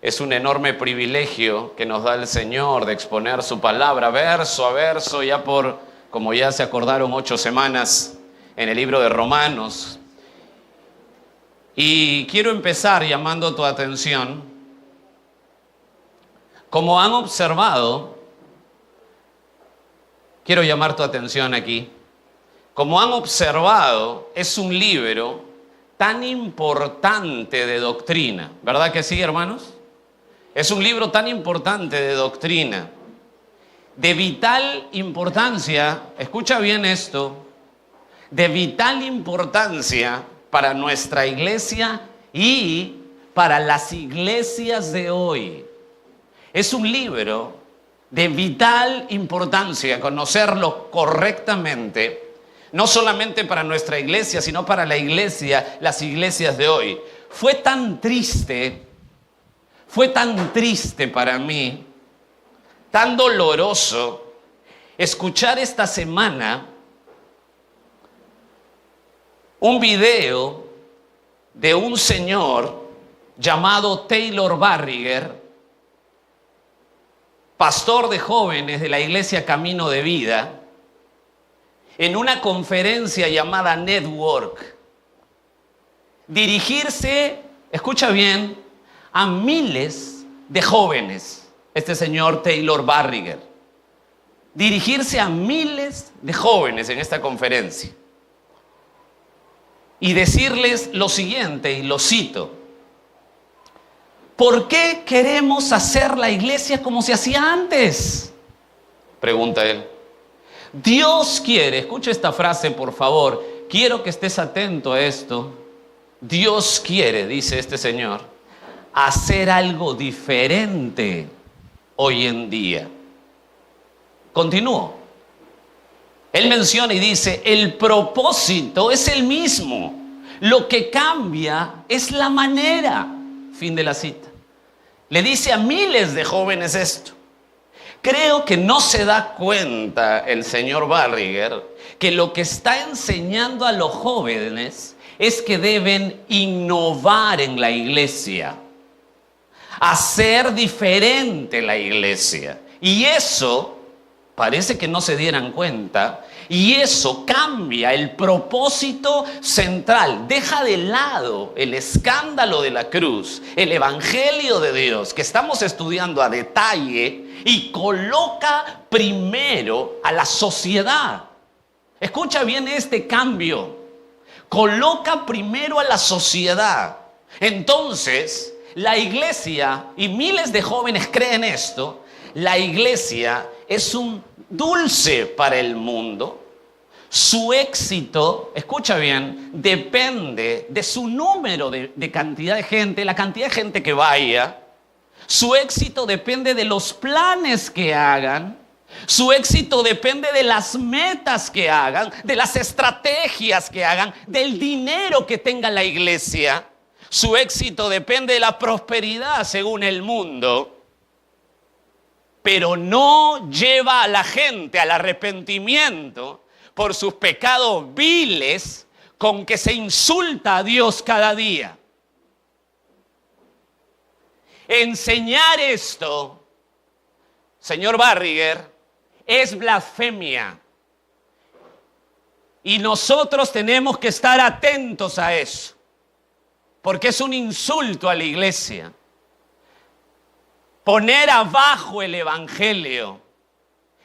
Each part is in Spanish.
Es un enorme privilegio que nos da el Señor de exponer su palabra verso a verso, ya por, como ya se acordaron, 8 semanas en el libro de Romanos. Y quiero empezar llamando tu atención. Como han observado, quiero llamar tu atención aquí. Como han observado, es un libro tan importante de doctrina. ¿Verdad que sí, hermanos? Es un libro tan importante de doctrina, de vital importancia, escucha bien esto, de vital importancia para nuestra iglesia y para las iglesias de hoy. Es un libro de vital importancia, conocerlo correctamente, no solamente para nuestra iglesia, sino para la iglesia, las iglesias de hoy. Fue tan triste para mí, tan doloroso, escuchar esta semana un video de un señor llamado Taylor Barriger, pastor de jóvenes de la iglesia Camino de Vida, en una conferencia llamada Network, dirigirse, escucha bien, a miles de jóvenes, este señor Taylor Barriger, dirigirse a miles de jóvenes en esta conferencia y decirles lo siguiente, y lo cito: ¿por qué queremos hacer la iglesia como se hacía antes?, pregunta él. Dios quiere, escucha esta frase por favor, quiero que estés atento a esto. Dios quiere, dice este señor, hacer algo diferente hoy en día. Continúo. Él menciona y dice, el propósito es el mismo. Lo que cambia es la manera. Fin de la cita. Le dice a miles de jóvenes esto. Creo que no se da cuenta el señor Barriger que lo que está enseñando a los jóvenes es que deben innovar en la iglesia, hacer diferente la iglesia. Y eso, parece que no se dieran cuenta, y eso cambia el propósito central. Deja de lado el escándalo de la cruz, el evangelio de Dios, que estamos estudiando a detalle, y coloca primero a la sociedad. Escucha bien este cambio. Coloca primero a la sociedad. Entonces, la iglesia, y miles de jóvenes creen esto, la iglesia es un dulce para el mundo. Su éxito, escucha bien, depende de su número de cantidad de gente, la cantidad de gente que vaya. Su éxito depende de los planes que hagan. Su éxito depende de las metas que hagan, de las estrategias que hagan, del dinero que tenga la iglesia. Su éxito depende de la prosperidad según el mundo. Pero no lleva a la gente al arrepentimiento por sus pecados viles con que se insulta a Dios cada día. Enseñar esto, señor Barriger, es blasfemia. Y nosotros tenemos que estar atentos a eso, porque es un insulto a la iglesia. Poner abajo el evangelio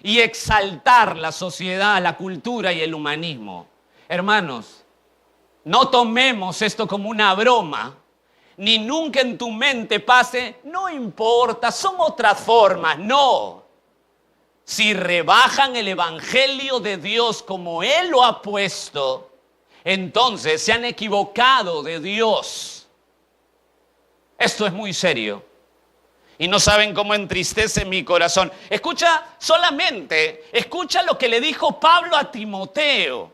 y exaltar la sociedad, la cultura y el humanismo. Hermanos, no tomemos esto como una broma, ni nunca en tu mente pase, no importa, son otras formas. No. Si rebajan el evangelio de Dios como Él lo ha puesto, entonces se han equivocado de Dios. Esto es muy serio. Y no saben cómo entristece mi corazón. Escucha lo que le dijo Pablo a Timoteo.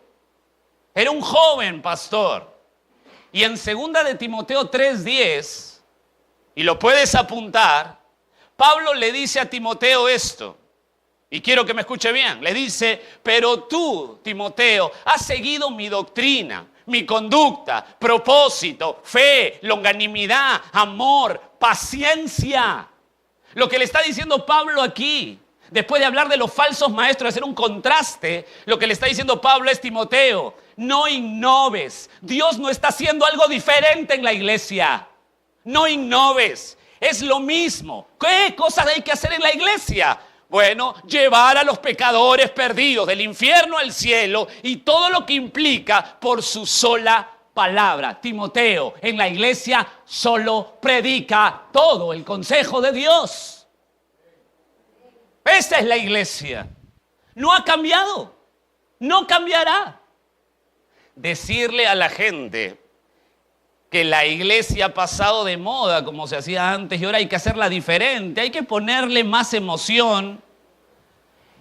Era un joven pastor. Y en 2 de Timoteo 3:10, y lo puedes apuntar, Pablo le dice a Timoteo esto. Y quiero que me escuche bien. Le dice, pero tú, Timoteo, has seguido mi doctrina, mi conducta, propósito, fe, longanimidad, amor, paciencia. Lo que le está diciendo Pablo aquí, después de hablar de los falsos maestros, de hacer un contraste, lo que le está diciendo Pablo es: Timoteo, no innoves. Dios no está haciendo algo diferente en la iglesia. No innoves. Es lo mismo. ¿Qué cosas hay que hacer en la iglesia? Bueno, llevar a los pecadores perdidos del infierno al cielo y todo lo que implica por su sola palabra. Timoteo, en la iglesia solo predica todo el consejo de Dios. Esta es la iglesia. No ha cambiado. No cambiará. Decirle a la gente que la iglesia ha pasado de moda como se hacía antes y ahora hay que hacerla diferente, hay que ponerle más emoción,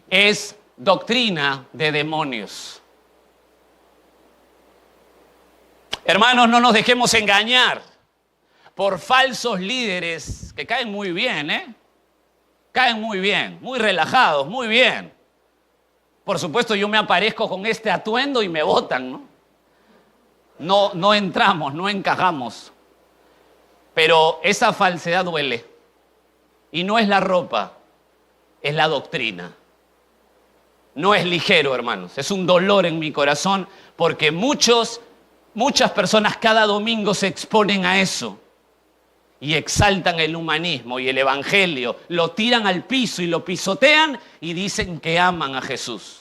es doctrina de demonios. Hermanos, no nos dejemos engañar por falsos líderes que caen muy bien, caen muy bien, muy relajados, muy bien. Por supuesto, yo me aparezco con este atuendo y me botan, ¿no? No entramos, no encajamos. Pero esa falsedad duele. Y no es la ropa, es la doctrina. No es ligero, hermanos. Es un dolor en mi corazón porque muchas personas cada domingo se exponen a eso. Y exaltan el humanismo y el evangelio. Lo tiran al piso y lo pisotean y dicen que aman a Jesús.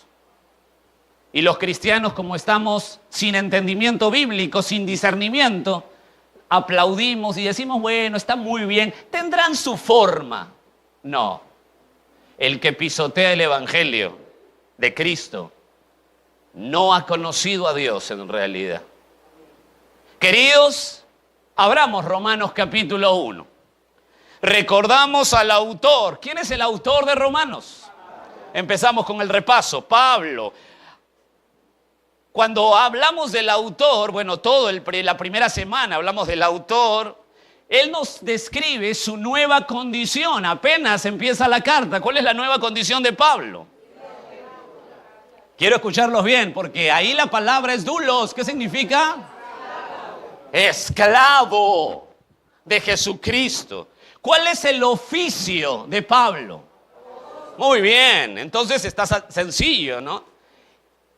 Y los cristianos, como estamos sin entendimiento bíblico, sin discernimiento, aplaudimos y decimos: bueno, está muy bien, tendrán su forma. No, el que pisotea el evangelio de Cristo no ha conocido a Dios en realidad. Queridos, abramos Romanos capítulo 1. Recordamos al autor. ¿Quién es el autor de Romanos? Empezamos con el repaso. Pablo. Cuando hablamos del autor, bueno, la primera semana hablamos del autor, él nos describe su nueva condición. Apenas empieza la carta. ¿Cuál es la nueva condición de Pablo? Quiero escucharlos bien, porque ahí la palabra es doulos. ¿Qué significa? Esclavo de Jesucristo. ¿Cuál es el oficio de Pablo? Muy bien, entonces está sencillo, ¿no?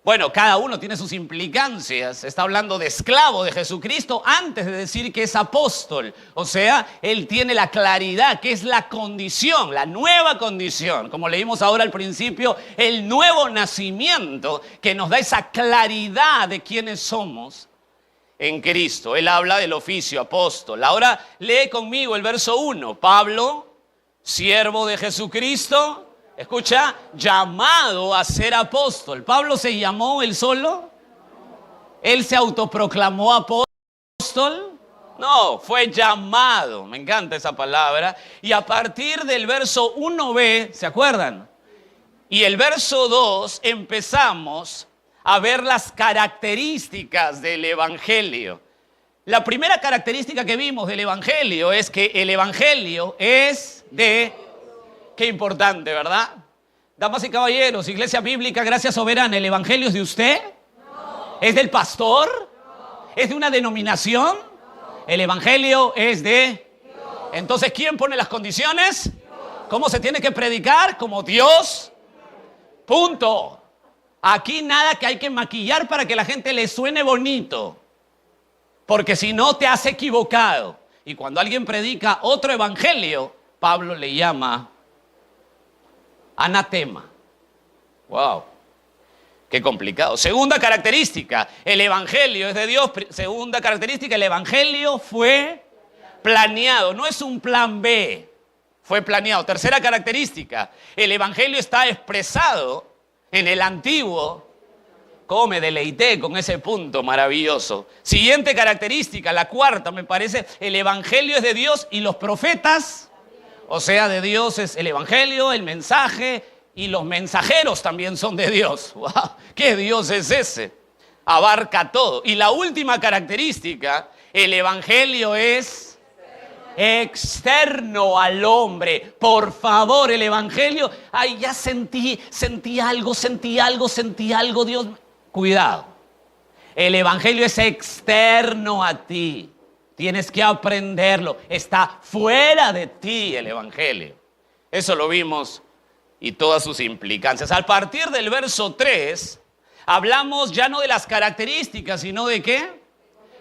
Bueno, cada uno tiene sus implicancias. Está hablando de esclavo de Jesucristo antes de decir que es apóstol. O sea, él tiene la claridad que es la condición, la nueva condición. Como leímos ahora al principio, el nuevo nacimiento que nos da esa claridad de quiénes somos en Cristo. Él habla del oficio apóstol. Ahora lee conmigo el verso 1. Pablo, siervo de Jesucristo. Escucha, llamado a ser apóstol. ¿Pablo se llamó él solo? ¿Él se autoproclamó apóstol? No, fue llamado. Me encanta esa palabra. Y a partir del verso 1b, ¿se acuerdan? Y el verso 2 empezamos a ver las características del evangelio. La primera característica que vimos del evangelio es que el evangelio es de... Qué importante, ¿verdad? Damas y caballeros, Iglesia Bíblica Gracia Soberana, ¿el evangelio es de usted? No. ¿Es del pastor? No. ¿Es de una denominación? No. El evangelio es de Dios. Entonces, ¿quién pone las condiciones? Dios. ¿Cómo se tiene que predicar? Como Dios. Punto. Aquí nada que hay que maquillar para que la gente le suene bonito. Porque si no, te has equivocado. Y cuando alguien predica otro evangelio, Pablo le llama anatema. Wow, qué complicado. Segunda característica, el evangelio es de Dios. Segunda característica, el evangelio fue planeado. No es un plan B, fue planeado. Tercera característica, el evangelio está expresado en el antiguo. Cómo me deleité con ese punto maravilloso. Siguiente característica, la cuarta me parece, el evangelio es de Dios y los profetas. O sea, de Dios es el evangelio, el mensaje y los mensajeros también son de Dios. ¡Wow! ¿Qué Dios es ese? Abarca todo. Y la última característica, el evangelio es externo al hombre. Por favor, el evangelio, ay, ya sentí algo, Dios. Cuidado. El evangelio es externo a ti. Tienes que aprenderlo. Está fuera de ti el evangelio. Eso lo vimos y todas sus implicancias. A partir del verso 3, hablamos ya no de las características, sino de ¿qué?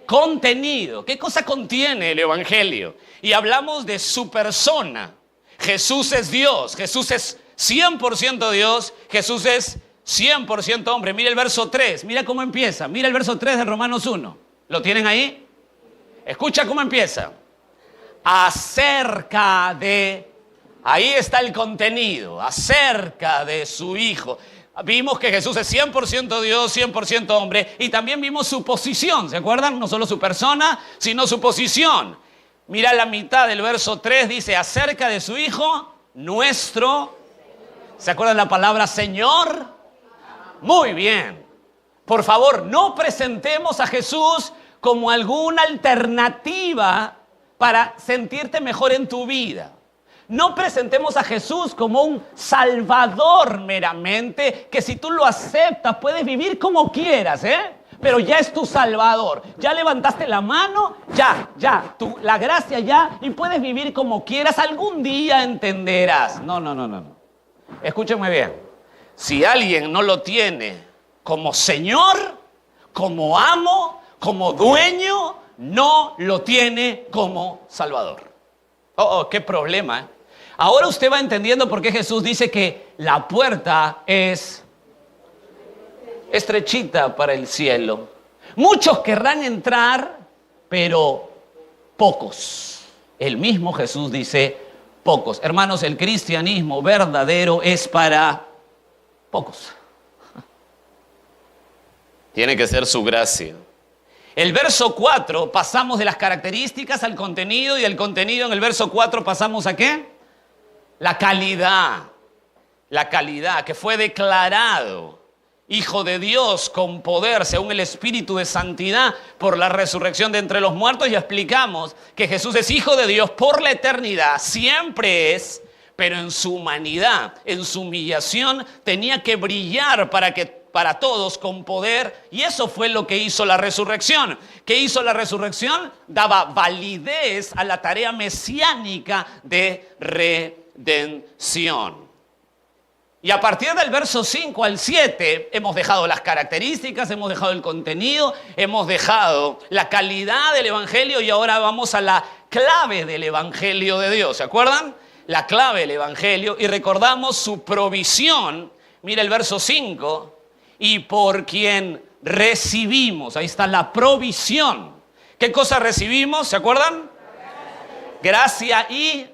Contenido. ¿Qué cosa contiene el evangelio? Y hablamos de su persona. Jesús es Dios. Jesús es 100% Dios. Jesús es 100% hombre. Mira el verso 3. Mira cómo empieza. Mira el verso 3 de Romanos 1. ¿Lo tienen ahí? Escucha cómo empieza. Acerca de... Ahí está el contenido. Acerca de su Hijo. Vimos que Jesús es 100% Dios, 100% hombre. Y también vimos su posición. ¿Se acuerdan? No solo su persona, sino su posición. Mira la mitad del verso 3. Dice, acerca de su Hijo, nuestro... ¿Se acuerdan la palabra Señor? Muy bien. Por favor, no presentemos a Jesús como alguna alternativa para sentirte mejor en tu vida. No presentemos a Jesús como un salvador meramente, que si tú lo aceptas puedes vivir como quieras, pero ya es tu salvador. Ya levantaste la mano, la gracia ya, y puedes vivir como quieras. Algún día entenderás. No. Escúchenme bien. Si alguien no lo tiene como Señor, como amo, como dueño, no lo tiene como Salvador. Qué problema, Ahora usted va entendiendo por qué Jesús dice que la puerta es estrechita para el cielo. Muchos querrán entrar, pero pocos. El mismo Jesús dice pocos. Hermanos, el cristianismo verdadero es para pocos. Tiene que ser su gracia. El verso 4, pasamos de las características al contenido, y del contenido en el verso 4 pasamos ¿a qué? La calidad. La calidad, que fue declarado Hijo de Dios con poder, según el Espíritu de Santidad, por la resurrección de entre los muertos. Y explicamos que Jesús es Hijo de Dios por la eternidad, siempre es, pero en su humanidad, en su humillación, tenía que brillar para todos con poder, y eso fue lo que hizo la resurrección. ¿Qué hizo la resurrección? Daba validez a la tarea mesiánica de redención. Y a partir del verso 5 al 7 hemos dejado las características, hemos dejado el contenido, hemos dejado la calidad del evangelio, y ahora vamos a la clave del evangelio de Dios. ¿Se acuerdan? La clave del evangelio, y recordamos su provisión. Mira el verso 5. Y por quien recibimos, ahí está la provisión. ¿Qué cosa recibimos? ¿Se acuerdan? Gracia y...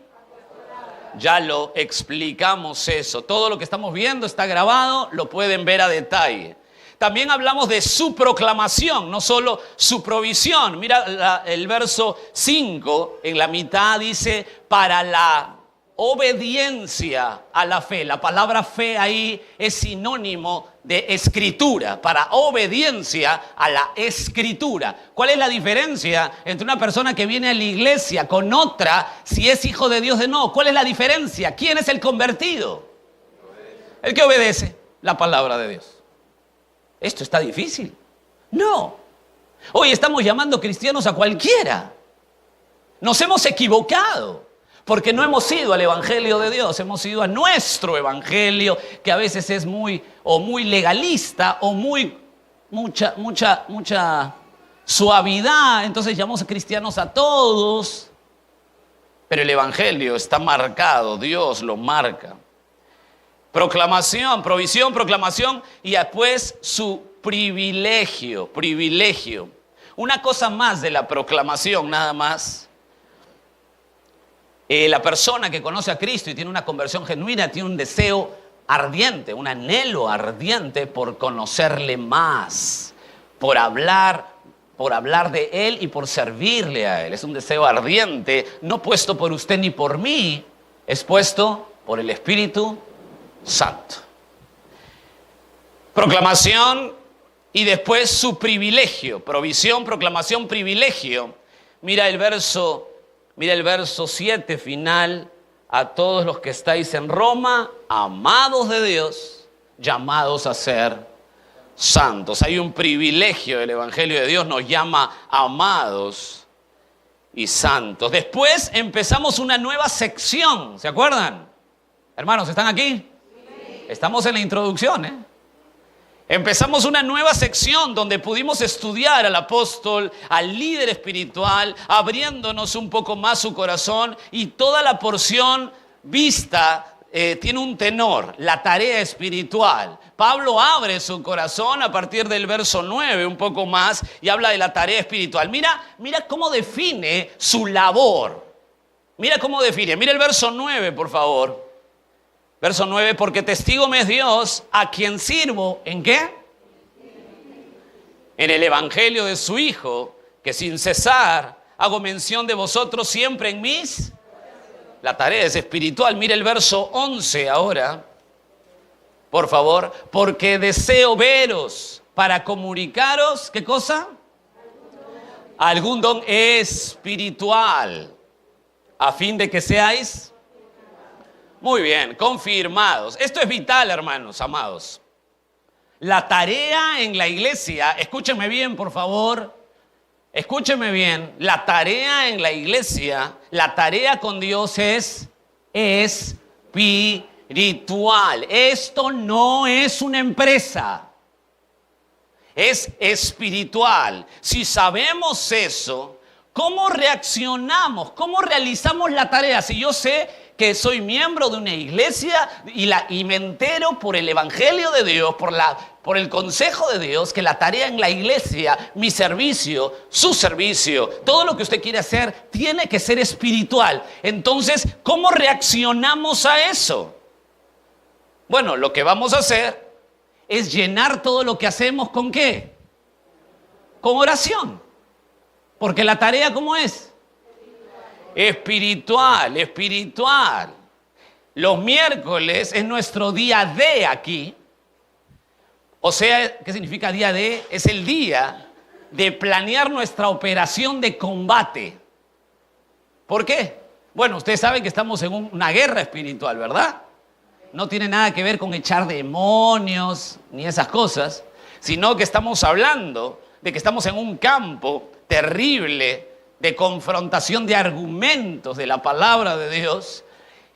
Ya lo explicamos eso. Todo lo que estamos viendo está grabado, lo pueden ver a detalle. También hablamos de su proclamación, no solo su provisión. Mira el verso 5, en la mitad dice, para la obediencia a la fe. La palabra fe ahí es sinónimo de escritura, para obediencia a la escritura. ¿Cuál es la diferencia entre una persona que viene a la iglesia con otra, si es hijo de Dios de no? ¿Cuál es la diferencia? ¿Quién es el convertido? El que obedece la palabra de Dios. ¿Esto está difícil? No. Hoy estamos llamando cristianos a cualquiera. Nos hemos equivocado. Porque no hemos ido al evangelio de Dios, hemos ido a nuestro evangelio, que a veces es muy legalista o mucha suavidad. Entonces llamamos a cristianos a todos. Pero el evangelio está marcado, Dios lo marca. Proclamación, provisión, proclamación, y después su privilegio. Una cosa más de la proclamación, nada más. La persona que conoce a Cristo y tiene una conversión genuina tiene un deseo ardiente, un anhelo ardiente por conocerle más, por hablar de Él y por servirle a Él. Es un deseo ardiente, no puesto por usted ni por mí, es puesto por el Espíritu Santo. Proclamación y después su privilegio. Provisión, proclamación, privilegio. Mira el verso 7 final. A todos los que estáis en Roma, amados de Dios, llamados a ser santos. Hay un privilegio del Evangelio de Dios, nos llama amados y santos. Después empezamos una nueva sección, ¿se acuerdan? Hermanos, ¿están aquí? Sí. Estamos en la introducción, ¿eh? Empezamos una nueva sección donde pudimos estudiar al apóstol, al líder espiritual, abriéndonos un poco más su corazón, y toda la porción vista tiene un tenor, la tarea espiritual. Pablo abre su corazón a partir del verso 9 un poco más y habla de la tarea espiritual. Mira cómo define su labor. Mira cómo define. Mira el verso 9, por favor. Verso 9, porque testigo me es Dios, a quien sirvo, ¿en qué? En el evangelio de su Hijo, que sin cesar hago mención de vosotros siempre en mis... La tarea es espiritual. Mire el verso 11 ahora, por favor. Porque deseo veros para comunicaros, ¿qué cosa? Algún don espiritual, a fin de que seáis... Muy bien, confirmados. Esto es vital, hermanos, amados. La tarea en la iglesia, escúchenme bien, por favor. Escúcheme bien, la tarea en la iglesia, la tarea con Dios es espiritual. Esto no es una empresa, es espiritual. Si sabemos eso, ¿cómo reaccionamos? ¿Cómo realizamos la tarea? Si yo sé que soy miembro de una iglesia y me entero por el Evangelio de Dios, por el consejo de Dios, que la tarea en la iglesia, mi servicio, su servicio, todo lo que usted quiere hacer, tiene que ser espiritual. Entonces, ¿cómo reaccionamos a eso? Bueno, lo que vamos a hacer es llenar todo lo que hacemos ¿con qué? Con oración. Porque la tarea, ¿cómo es? Espiritual, espiritual. Los miércoles es nuestro día D aquí. O sea, ¿qué significa día D? Es el día de planear nuestra operación de combate. ¿Por qué? Bueno, ustedes saben que estamos en una guerra espiritual, ¿verdad? No tiene nada que ver con echar demonios ni esas cosas, sino que estamos hablando de que estamos en un campo terrible de confrontación de argumentos de la palabra de Dios,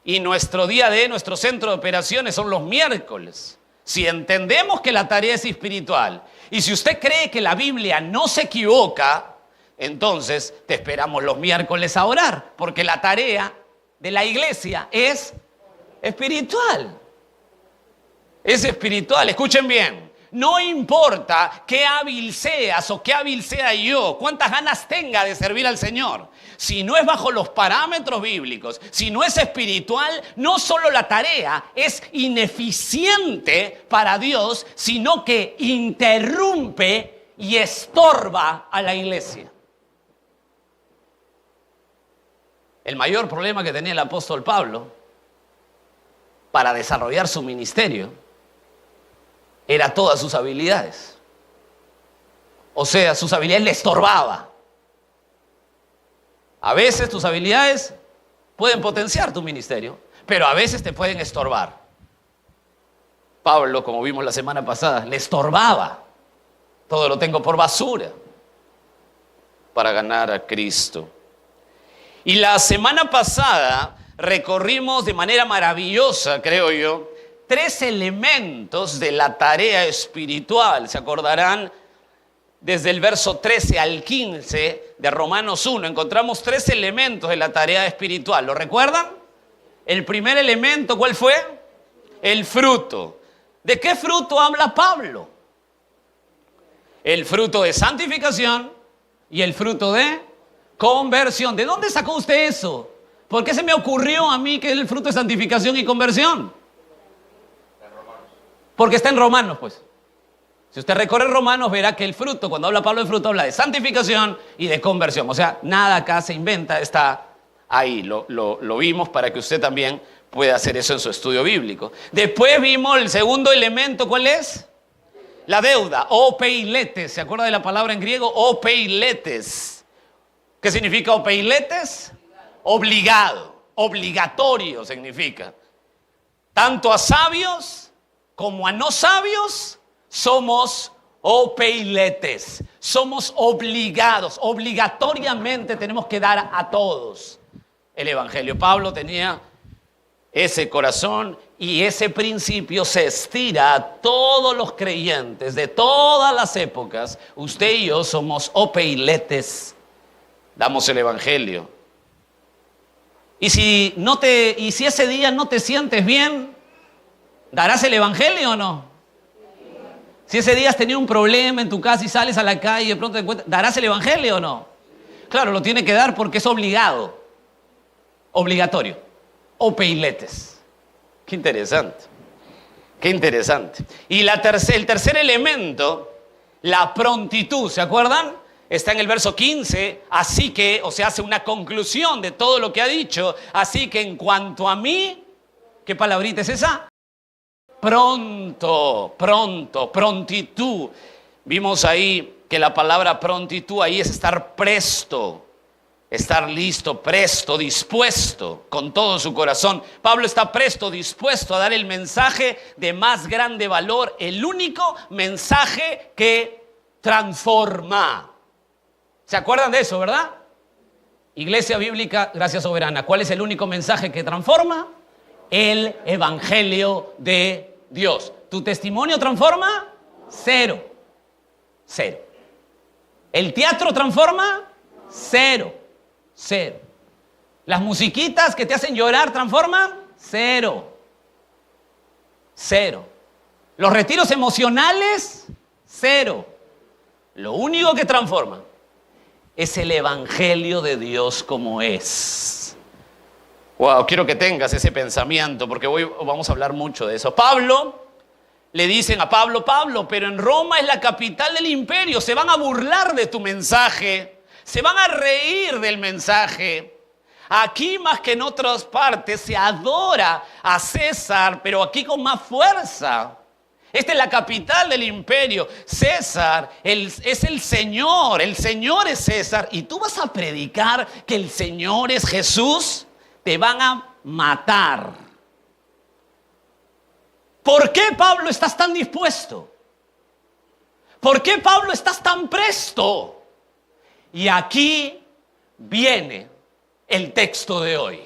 y nuestro día D, nuestro centro de operaciones son los miércoles. Si entendemos que la tarea es espiritual, y si usted cree que la Biblia no se equivoca, entonces te esperamos los miércoles a orar, porque la tarea de la iglesia es espiritual. Es espiritual, escuchen bien. No importa qué hábil seas o qué hábil sea yo, cuántas ganas tenga de servir al Señor. Si no es bajo los parámetros bíblicos, si no es espiritual, no solo la tarea es ineficiente para Dios, sino que interrumpe y estorba a la iglesia. El mayor problema que tenía el apóstol Pablo para desarrollar su ministerio era todas sus habilidades. O sea, sus habilidades le estorbaba. A veces tus habilidades pueden potenciar tu ministerio, pero a veces te pueden estorbar. Pablo, como vimos la semana pasada, le estorbaba. Todo lo tengo por basura para ganar a Cristo. Y la semana pasada recorrimos de manera maravillosa, creo yo, 3 elementos de la tarea espiritual. ¿Se acordarán? Desde el verso 13 al 15 de Romanos 1 encontramos 3 elementos de la tarea espiritual. ¿Lo recuerdan? El primer elemento, ¿cuál fue? El fruto. ¿De qué fruto habla Pablo? El fruto de santificación y el fruto de conversión. ¿De dónde sacó usted eso? ¿Por qué se me ocurrió a mí que es el fruto de santificación y conversión? Porque está en Romanos, pues. Si usted recorre Romanos, verá que el fruto, cuando habla Pablo de fruto, habla de santificación y de conversión. O sea, nada acá se inventa, está ahí. Lo vimos para que usted también pueda hacer eso en su estudio bíblico. Después vimos el segundo elemento, ¿cuál es? La deuda, opeiletes. ¿Se acuerda de la palabra en griego? Opeiletes. ¿Qué significa opeiletes? Obligado, obligatorio significa. Tanto a sabios como a no sabios, somos opeiletes, somos obligados, obligatoriamente tenemos que dar a todos el evangelio. Pablo tenía ese corazón y ese principio se estira a todos los creyentes de todas las épocas. Usted y yo somos opeiletes, damos el evangelio. Y si ese día no te sientes bien, ¿darás el evangelio o no? Si ese día has tenido un problema en tu casa y sales a la calle y de pronto te encuentras, ¿darás el evangelio o no? Claro, lo tiene que dar porque es obligado, obligatorio. Opeiletes. Qué interesante. Qué interesante. Y el tercer elemento, la prontitud, ¿se acuerdan? Está en el verso 15, así que, o sea, hace una conclusión de todo lo que ha dicho. Así que en cuanto a mí, ¿qué palabrita es esa? Pronto, prontitud. Vimos ahí que la palabra prontitud ahí es estar presto, estar listo, presto, dispuesto, con todo su corazón. Pablo está presto, dispuesto a dar el mensaje de más grande valor, el único mensaje que transforma. ¿Se acuerdan de eso, verdad? Iglesia Bíblica, Gracia Soberana. ¿Cuál es el único mensaje que transforma? El evangelio de Dios. ¿Tu testimonio transforma? Cero. Cero. ¿El teatro transforma? Cero. Cero. ¿Las musiquitas que te hacen llorar transforman? Cero. Cero. ¿Los retiros emocionales? Cero. Lo único que transforma es el evangelio de Dios como es. Wow, quiero que tengas ese pensamiento porque hoy vamos a hablar mucho de eso. Le dicen a Pablo, pero en Roma es la capital del imperio, se van a burlar de tu mensaje, se van a reír del mensaje. Aquí más que en otras partes se adora a César, pero aquí con más fuerza. Esta es la capital del imperio. César es el Señor es César. Y tú vas a predicar que el Señor es Jesús, te van a matar. ¿Por qué, Pablo, estás tan dispuesto? ¿Por qué, Pablo, estás tan presto? Y aquí viene el texto de hoy.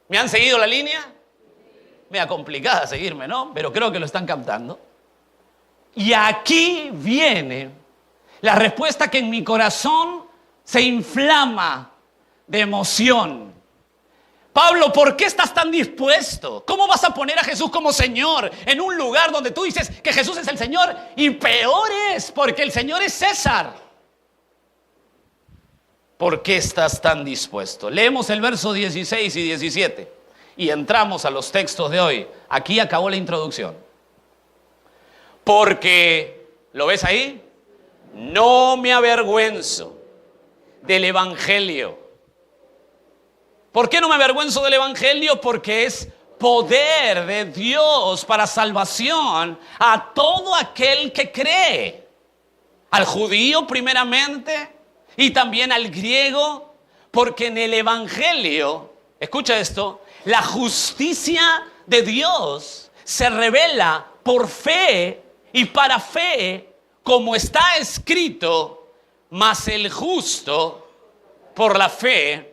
¿Me han seguido la línea? Media complicada seguirme, ¿no? Pero creo que lo están captando. Y aquí viene la respuesta que en mi corazón se inflama de emoción. Pablo, ¿por qué estás tan dispuesto? ¿Cómo vas a poner a Jesús como Señor en un lugar donde tú dices que Jesús es el Señor? Y peor es, porque el Señor es César. ¿Por qué estás tan dispuesto? Leemos el verso 16 y 17 y entramos a los textos de hoy. Aquí acabó la introducción. Porque, ¿lo ves ahí? No me avergüenzo del evangelio. ¿Por qué no me avergüenzo del evangelio? Porque es poder de Dios para salvación a todo aquel que cree. Al judío primeramente y también al griego, porque en el evangelio, escucha esto, la justicia de Dios se revela por fe y para fe, como está escrito, mas el justo por la fe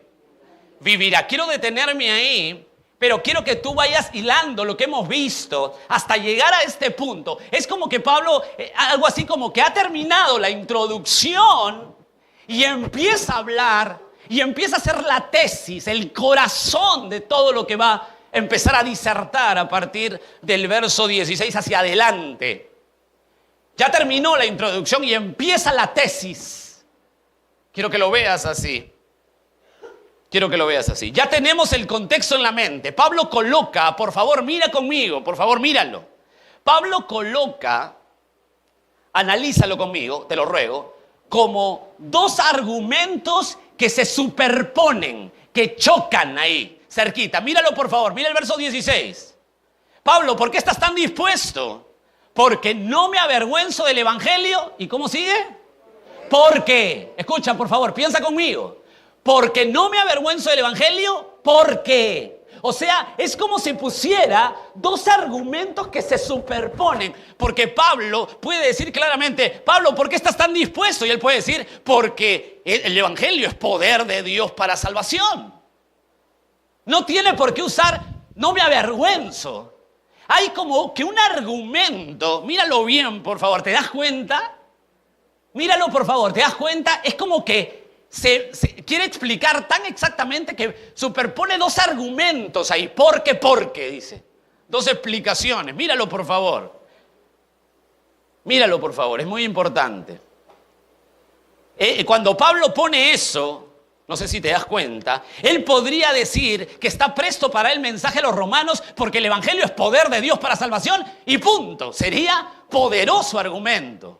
vivirá. Quiero detenerme ahí, pero quiero que tú vayas hilando lo que hemos visto hasta llegar a este punto. Es como que Pablo, algo así como que ha terminado la introducción y empieza a hablar y empieza a hacer la tesis, el corazón de todo lo que va a empezar a disertar a partir del verso 16 hacia adelante. Ya terminó la introducción y empieza la tesis. Quiero que lo veas así. Quiero que lo veas así. Ya tenemos el contexto en la mente. Pablo coloca, por favor, mira conmigo, por favor, míralo. Pablo coloca, analízalo conmigo, te lo ruego, como dos argumentos que se superponen, que chocan ahí, cerquita. Míralo, por favor, mira el verso 16. Pablo, ¿por qué estás tan dispuesto? Porque no me avergüenzo del evangelio. ¿Y cómo sigue? Porque, escucha, por favor, piensa conmigo. Porque no me avergüenzo del evangelio, porque O sea, es como si pusiera dos argumentos que se superponen. Porque Pablo puede decir claramente, Pablo, ¿por qué estás tan dispuesto? Y él puede decir, porque el evangelio es poder de Dios para salvación. No tiene por qué usar, no me avergüenzo. Hay como que un argumento, míralo bien, por favor, ¿te das cuenta? Míralo, por favor, ¿te das cuenta? Es como que se quiere explicar tan exactamente que superpone dos argumentos ahí. ¿Por qué? Dice. Dos explicaciones. Míralo, por favor. Míralo, por favor, es muy importante. Cuando Pablo pone eso, no sé si te das cuenta, él podría decir que está presto para el mensaje a los romanos porque el evangelio es poder de Dios para salvación y punto. Sería poderoso argumento.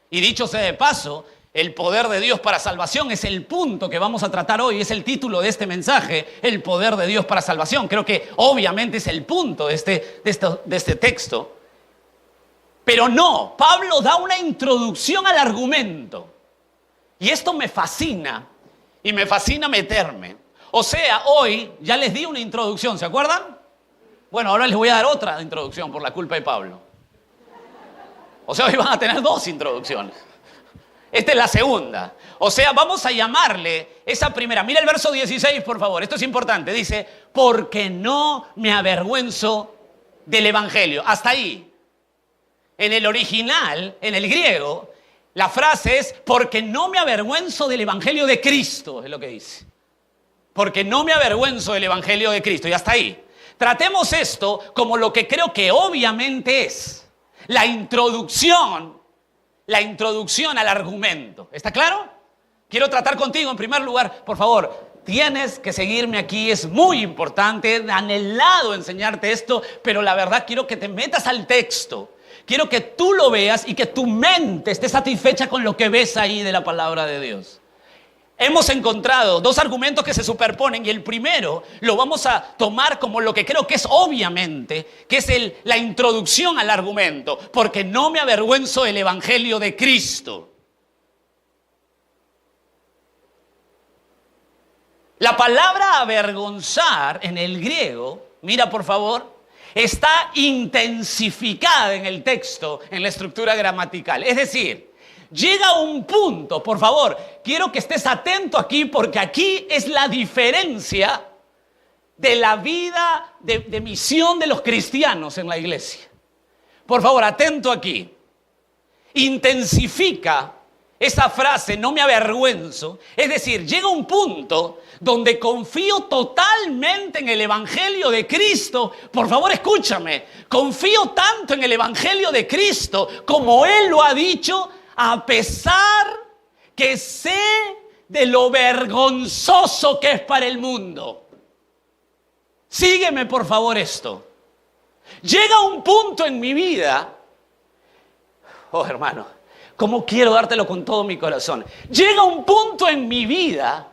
Y dicho sea de paso, el poder de Dios para salvación es el punto que vamos a tratar hoy, es el título de este mensaje, el poder de Dios para salvación. Creo que obviamente es el punto de este texto. Pero no, Pablo da una introducción al argumento. Y esto me fascina, y me fascina meterme. O sea, hoy ya les di una introducción, ¿se acuerdan? Bueno, ahora les voy a dar otra introducción por la culpa de Pablo. O sea, hoy van a tener dos introducciones. Esta es la segunda. O sea, vamos a llamarle esa primera. Mira el verso 16, por favor. Esto es importante. Dice, porque no me avergüenzo del evangelio. Hasta ahí. En el original, en el griego, la frase es, porque no me avergüenzo del evangelio de Cristo. Es lo que dice. Porque no me avergüenzo del evangelio de Cristo. Y hasta ahí. Tratemos esto como lo que creo que obviamente es. La introducción al argumento. ¿Está claro? Quiero tratar contigo en primer lugar. Por favor, tienes que seguirme aquí. Es muy importante. He anhelado enseñarte esto, pero la verdad quiero que te metas al texto. Quiero que tú lo veas y que tu mente esté satisfecha con lo que ves ahí de la palabra de Dios. Hemos encontrado dos argumentos que se superponen y el primero lo vamos a tomar como lo que creo que es obviamente, que es la introducción al argumento, porque no me avergüenzo del evangelio de Cristo. La palabra avergonzar en el griego, mira por favor, está intensificada en el texto, en la estructura gramatical. Es decir, llega un punto, por favor, quiero que estés atento aquí porque aquí es la diferencia de la vida de misión de los cristianos en la iglesia. Por favor, atento aquí. Intensifica esa frase, no me avergüenzo. Es decir, llega un punto donde confío totalmente en el evangelio de Cristo. Por favor, escúchame. Confío tanto en el evangelio de Cristo como Él lo ha dicho, a pesar que sé de lo vergonzoso que es para el mundo. Sígueme, por favor, esto. Llega un punto en mi vida, oh hermano, cómo quiero dártelo con todo mi corazón. Llega un punto en mi vida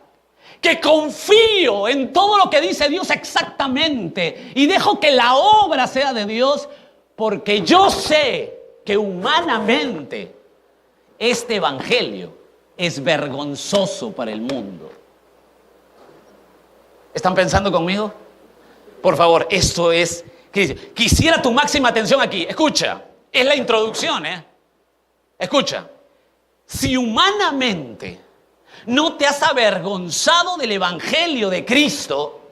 que confío en todo lo que dice Dios exactamente y dejo que la obra sea de Dios porque yo sé que humanamente este evangelio es vergonzoso para el mundo. ¿Están pensando conmigo? Por favor, esto es... Quisiera tu máxima atención aquí. Escucha, es la introducción, Escucha. Si humanamente no te has avergonzado del evangelio de Cristo,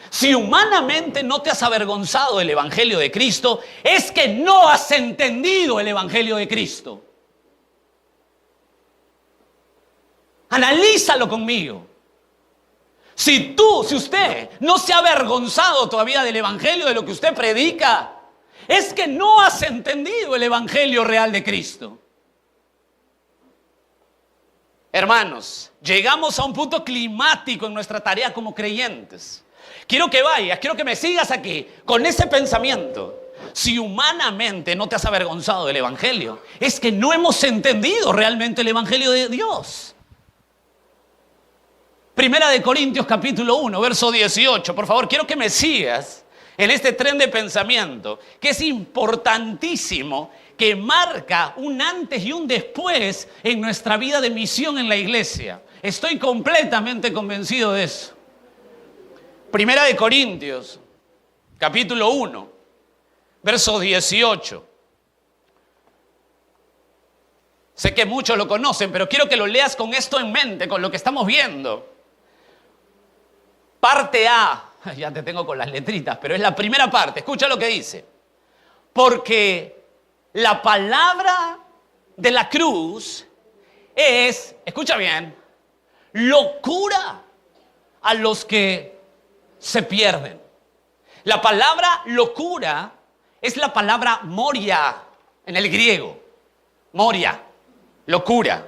si humanamente no te has avergonzado del evangelio de Cristo, es que no has entendido el evangelio de Cristo. Analízalo conmigo. Si usted no se ha avergonzado todavía del evangelio, de lo que usted predica, es que no has entendido el evangelio real de Cristo. Hermanos, llegamos a un punto climático en nuestra tarea como creyentes. Quiero que vayas, quiero que me sigas aquí con ese pensamiento. Si humanamente no te has avergonzado del evangelio, es que no hemos entendido realmente el evangelio de Dios. Primera de Corintios capítulo 1, verso 18. Por favor, quiero que me sigas en este tren de pensamiento, que es importantísimo, que marca un antes y un después en nuestra vida de misión en la iglesia. Estoy completamente convencido de eso. Primera de Corintios, capítulo 1, verso 18. Sé que muchos lo conocen, pero quiero que lo leas con esto en mente, con lo que estamos viendo. Parte A, ya te tengo con las letritas, pero es la primera parte. Escucha lo que dice. Porque la palabra de la cruz es, escucha bien, locura a los que se pierden. La palabra locura es la palabra moria en el griego. Moria, locura.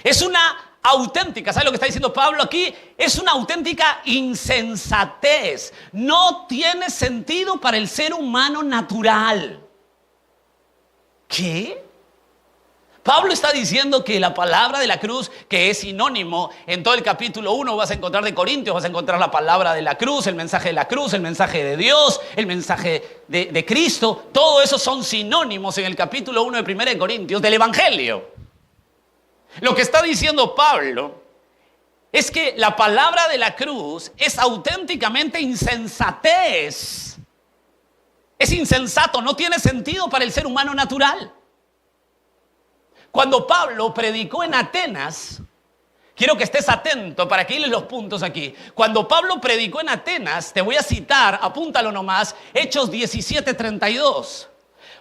Es una auténtica, ¿sabes lo que está diciendo Pablo aquí? Es una auténtica insensatez. No tiene sentido para el ser humano natural. ¿Qué? Pablo está diciendo que la palabra de la cruz, que es sinónimo, en todo el capítulo 1 vas a encontrar de Corintios, vas a encontrar la palabra de la cruz, el mensaje de la cruz, el mensaje de Dios, el mensaje de Cristo. Todo eso son sinónimos en el capítulo 1 de 1 de Corintios del Evangelio. Lo que está diciendo Pablo es que la palabra de la cruz es auténticamente insensatez. Es insensato, no tiene sentido para el ser humano natural. Cuando Pablo predicó en Atenas, quiero que estés atento para que hiles los puntos aquí. Cuando Pablo predicó en Atenas, te voy a citar, apúntalo nomás, Hechos 17:32.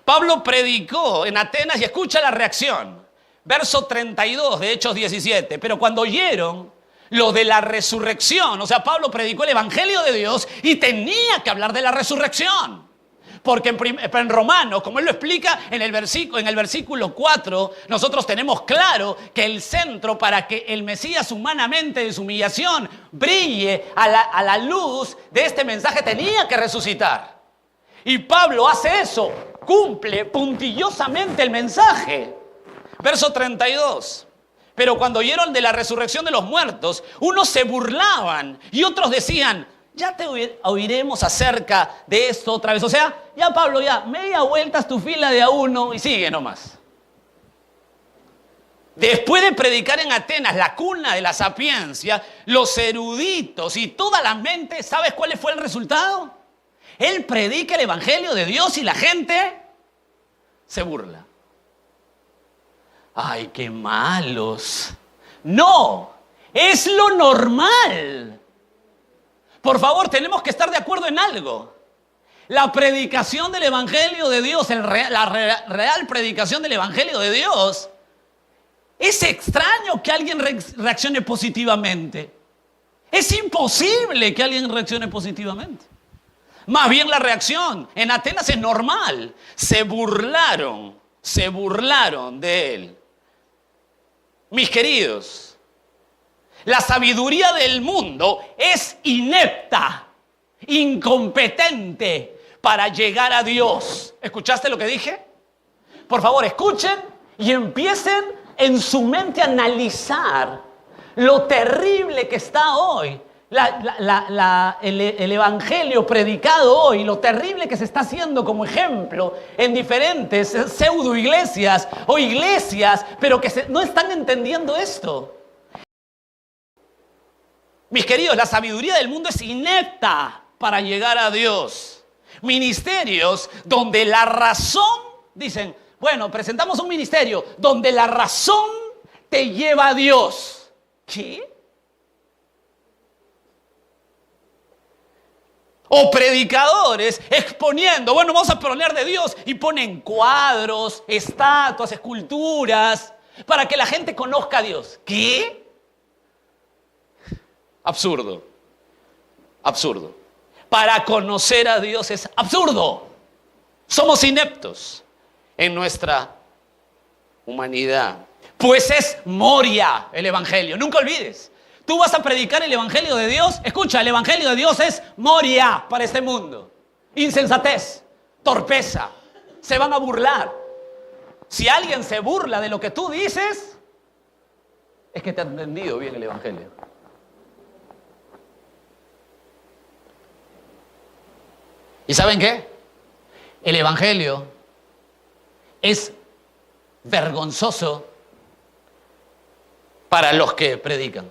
Pablo predicó en Atenas y escucha la reacción. Verso 32 de Hechos 17. Pero cuando oyeron lo de la resurrección, o sea, Pablo predicó el Evangelio de Dios y tenía que hablar de la resurrección. Porque en Romanos, como él lo explica en el versículo 4, nosotros tenemos claro que el centro para que el Mesías humanamente de su humillación brille a la luz de este mensaje tenía que resucitar. Y Pablo hace eso, cumple puntillosamente el mensaje. Verso 32. Pero cuando oyeron de la resurrección de los muertos, unos se burlaban y otros decían, ya te oiremos acerca de esto otra vez. O sea, ya Pablo, ya media vuelta es tu fila de a uno y sigue nomás. Después de predicar en Atenas, la cuna de la sapiencia, los eruditos y toda la mente, ¿sabes cuál fue el resultado? Él predica el Evangelio de Dios y la gente se burla. ¡Ay, qué malos! No, es lo normal. Por favor, tenemos que estar de acuerdo en algo. La predicación del Evangelio de Dios, la real predicación del Evangelio de Dios, es extraño que alguien reaccione positivamente. Es imposible que alguien reaccione positivamente. Más bien la reacción en Atenas es normal. Se burlaron de él. Mis queridos, la sabiduría del mundo es inepta, incompetente para llegar a Dios. ¿Escuchaste lo que dije? Por favor, escuchen y empiecen en su mente a analizar lo terrible que está hoy. El evangelio predicado hoy, lo terrible que se está haciendo como ejemplo en diferentes pseudo iglesias o iglesias, pero que no están entendiendo esto. Mis queridos, la sabiduría del mundo es inepta para llegar a Dios. Ministerios donde la razón, dicen, bueno, presentamos un ministerio donde la razón te lleva a Dios. ¿Qué? O predicadores exponiendo, bueno, vamos a poner de Dios y ponen cuadros, estatuas, esculturas para que la gente conozca a Dios. ¿Qué? Absurdo. Absurdo. Para conocer a Dios es absurdo. Somos ineptos en nuestra humanidad. Pues es moria el Evangelio. Nunca olvides. Tú vas a predicar el Evangelio de Dios. Escucha, el Evangelio de Dios es moria para este mundo. Insensatez, torpeza. Se van a burlar. Si alguien se burla de lo que tú dices, es que te ha entendido bien el Evangelio. ¿Y saben qué? El Evangelio es vergonzoso para los que predican.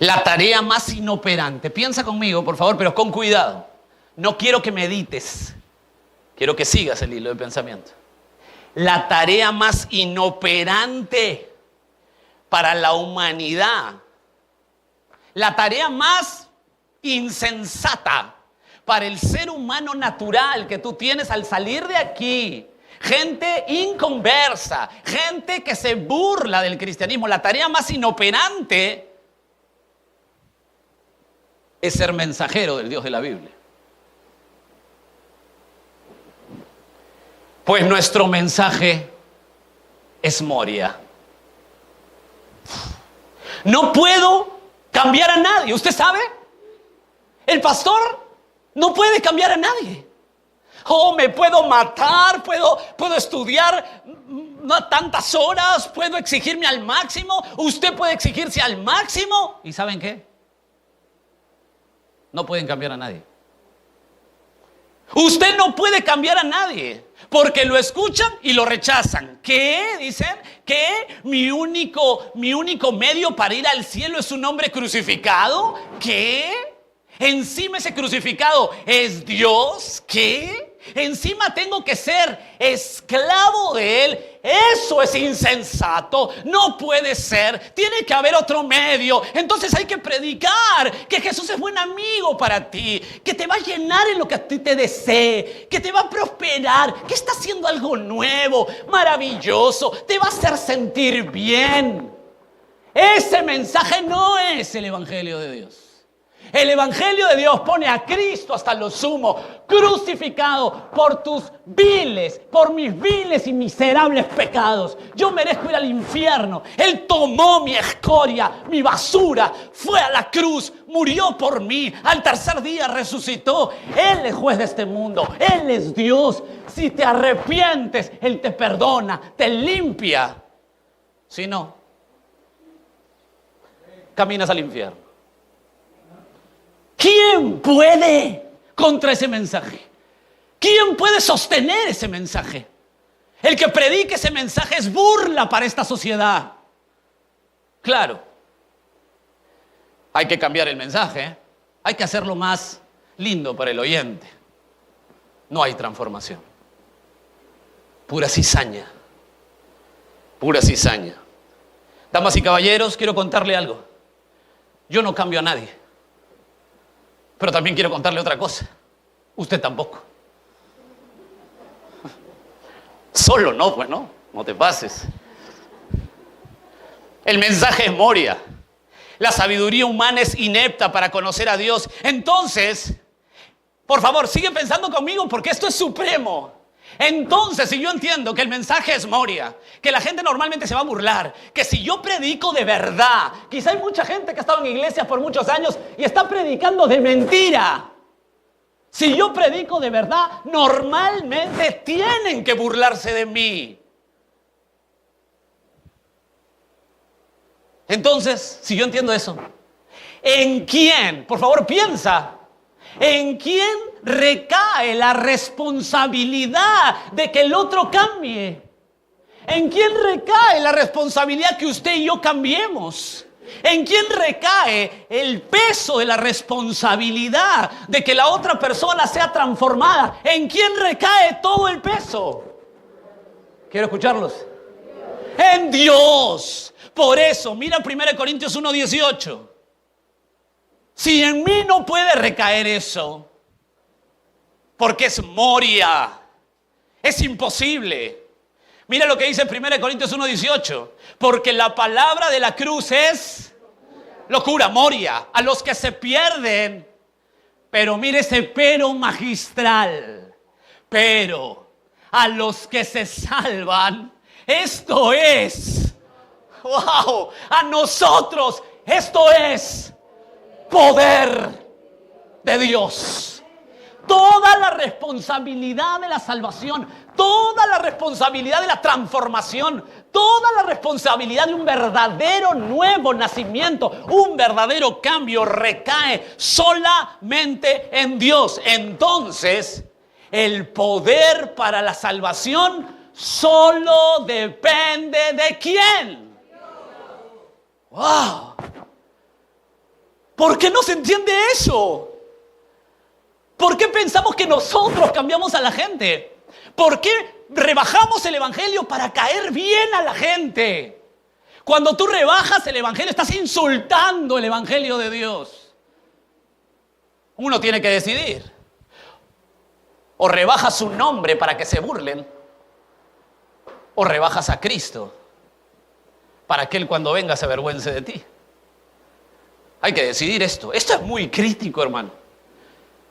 La tarea más inoperante. Piensa conmigo, por favor, pero con cuidado. No quiero que medites. Quiero que sigas el hilo de pensamiento. La tarea más inoperante para la humanidad. La tarea más insensata para el ser humano natural que tú tienes al salir de aquí. Gente inconversa, gente que se burla del cristianismo. La tarea más inoperante es ser mensajero del Dios de la Biblia. Pues nuestro mensaje es Moria. No puedo cambiar a nadie. ¿Usted sabe? El pastor no puede cambiar a nadie. Oh, me puedo matar, puedo estudiar tantas horas, puedo exigirme al máximo. Usted puede exigirse al máximo. ¿Y saben qué? No pueden cambiar a nadie. Usted no puede cambiar a nadie, porque lo escuchan y lo rechazan. ¿Qué? Dicen que mi único medio para ir al cielo es un hombre crucificado. ¿Qué? Encima ese crucificado es Dios. ¿Qué? Encima tengo que ser esclavo de Él. Eso es insensato. No puede ser. Tiene que haber otro medio. Entonces hay que predicar que Jesús es buen amigo para ti, que te va a llenar en lo que a ti te desee, que te va a prosperar, que está haciendo algo nuevo, maravilloso, te va a hacer sentir bien. Ese mensaje no es el Evangelio de Dios. El Evangelio de Dios pone a Cristo hasta lo sumo, crucificado por tus viles, por mis viles y miserables pecados. Yo merezco ir al infierno. Él tomó mi escoria, mi basura, fue a la cruz, murió por mí, al tercer día resucitó. Él es juez de este mundo, Él es Dios. Si te arrepientes, Él te perdona, te limpia. Si no, caminas al infierno. ¿Quién puede contra ese mensaje? ¿Quién puede sostener ese mensaje? El que predique ese mensaje es burla para esta sociedad. Claro, hay que cambiar el mensaje, hay que hacerlo más lindo para el oyente. No hay transformación. Pura cizaña. Pura cizaña. Damas y caballeros, quiero contarle algo. Yo no cambio a nadie. Pero también quiero contarle otra cosa. Usted tampoco. Solo no, pues no te pases. El mensaje es Moria. La sabiduría humana es inepta para conocer a Dios. Entonces, por favor, sigue pensando conmigo porque esto es supremo. Entonces, si yo entiendo que el mensaje es Moria, que la gente normalmente se va a burlar, que si yo predico de verdad, quizá hay mucha gente que ha estado en iglesias por muchos años y está predicando de mentira. Si yo predico de verdad, normalmente tienen que burlarse de mí. Entonces, si yo entiendo eso, ¿en quién? Por favor, piensa. ¿En quién recae la responsabilidad de que el otro cambie? ¿En quién recae la responsabilidad que usted y yo cambiemos? ¿En quién recae el peso de la responsabilidad de que la otra persona sea transformada? ¿En quién recae todo el peso? Quiero escucharlos. En Dios. Por eso, mira 1 Corintios 1:18. Si en mí no puede recaer eso, porque es Moria, es imposible. Mira lo que dice 1 Corintios 1:18. Porque la palabra de la cruz es locura, Moria, a los que se pierden. Pero mire ese pero magistral. Pero a los que se salvan, esto es, wow, a nosotros, esto es poder de Dios. Toda la responsabilidad de la salvación, toda la responsabilidad de la transformación, toda la responsabilidad de un verdadero nuevo nacimiento, un verdadero cambio recae solamente en Dios. Entonces, el poder para la salvación solo depende de ¿quién? ¡Wow! ¿Por qué no se entiende eso? ¿Por qué pensamos que nosotros cambiamos a la gente? ¿Por qué rebajamos el evangelio para caer bien a la gente? Cuando tú rebajas el evangelio, estás insultando el evangelio de Dios. Uno tiene que decidir. O rebajas su nombre para que se burlen, o rebajas a Cristo para que Él cuando venga se avergüence de ti. Hay que decidir esto. Esto es muy crítico, hermano.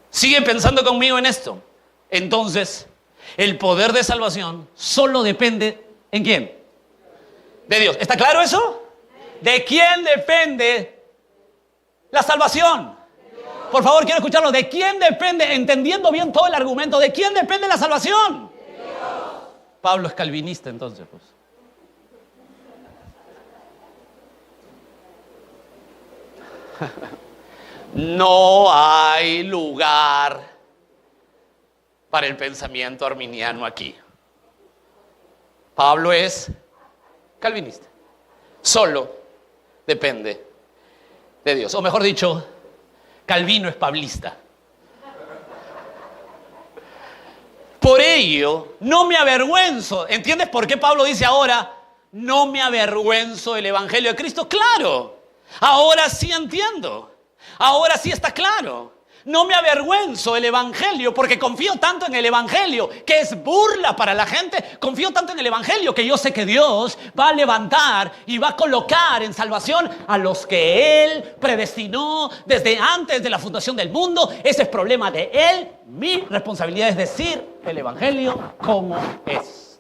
Sigue pensando conmigo en esto. Entonces, el poder de salvación solo depende ¿en quién? De Dios. ¿Está claro eso? ¿De quién depende la salvación? Por favor, quiero escucharlo. ¿De quién depende? Entendiendo bien todo el argumento. ¿De quién depende la salvación? De Dios. Pablo es calvinista, entonces, pues. No hay lugar para el pensamiento arminiano aquí. Pablo es calvinista. Solo depende de Dios. O mejor dicho, Calvino es pablista. Por ello, no me avergüenzo. ¿Entiendes por qué Pablo dice ahora, no me avergüenzo del evangelio de Cristo? Claro, ahora sí entiendo. Ahora sí está claro. No me avergüenzo del evangelio porque confío tanto en el evangelio que es burla para la gente. Confío tanto en el evangelio que yo sé que Dios va a levantar y va a colocar en salvación a los que Él predestinó desde antes de la fundación del mundo. Ese es problema de Él. Mi responsabilidad es decir el evangelio como es.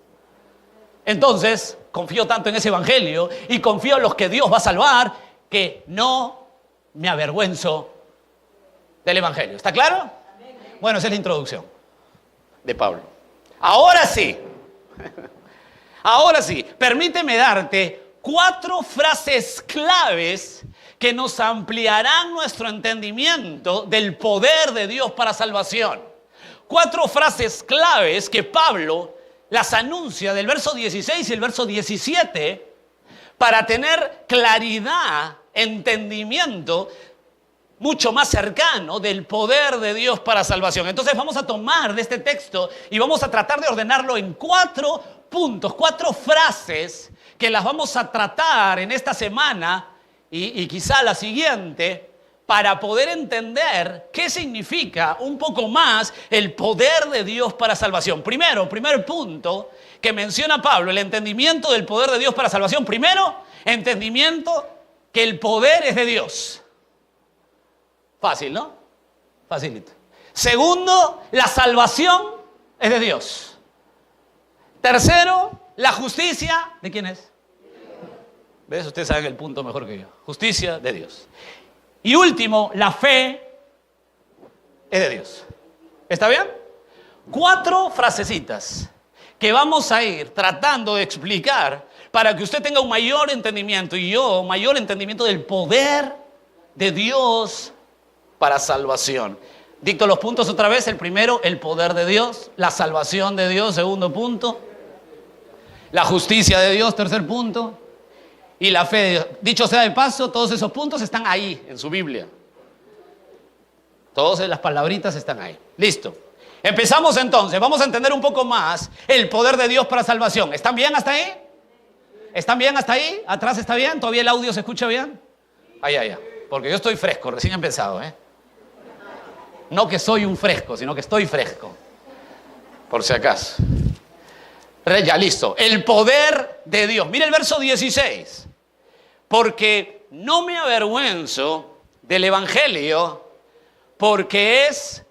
Entonces, confío tanto en ese evangelio y confío en los que Dios va a salvar que no me avergüenzo del evangelio. ¿Está claro? Bueno, esa es la introducción de Pablo. Ahora sí, permíteme darte 4 frases claves que nos ampliarán nuestro entendimiento del poder de Dios para salvación. 4 frases claves que Pablo las anuncia del verso 16 y el verso 17 para tener claridad, entendimiento mucho más cercano del poder de Dios para salvación. Entonces vamos a tomar de este texto y vamos a tratar de ordenarlo en 4 puntos, 4 frases que las vamos a tratar en esta semana y quizá la siguiente para poder entender qué significa un poco más el poder de Dios para salvación. Primer punto que menciona Pablo, el entendimiento del poder de Dios para salvación. Primero, entendimiento que el poder es de Dios. Fácil, ¿no? Facilito. Segundo, la salvación es de Dios. Tercero, la justicia, ¿de quién es? ¿Ves? Ustedes saben el punto mejor que yo. Justicia de Dios. Y último, la fe es de Dios. ¿Está bien? 4 frasecitas que vamos a ir tratando de explicar para que usted tenga un mayor entendimiento y yo mayor entendimiento del poder de Dios para salvación. Dicto los puntos otra vez. El primero, el poder de Dios, la salvación de Dios. Segundo punto, la justicia de Dios. Tercer punto, y la fe de Dios. Dicho sea de paso, todos esos puntos están ahí en su Biblia. Todas las palabritas están ahí. Listo. Empezamos entonces. Vamos a entender un poco más el poder de Dios para salvación. ¿Están bien hasta ahí? ¿Están bien hasta ahí? ¿Atrás está bien? ¿Todavía el audio se escucha bien? Allá. Porque yo estoy fresco, recién empezado, ¿eh? No que soy un fresco, sino que estoy fresco. Por si acaso. Ya, listo. El poder de Dios. Mira el verso 16. Porque no me avergüenzo del evangelio, porque es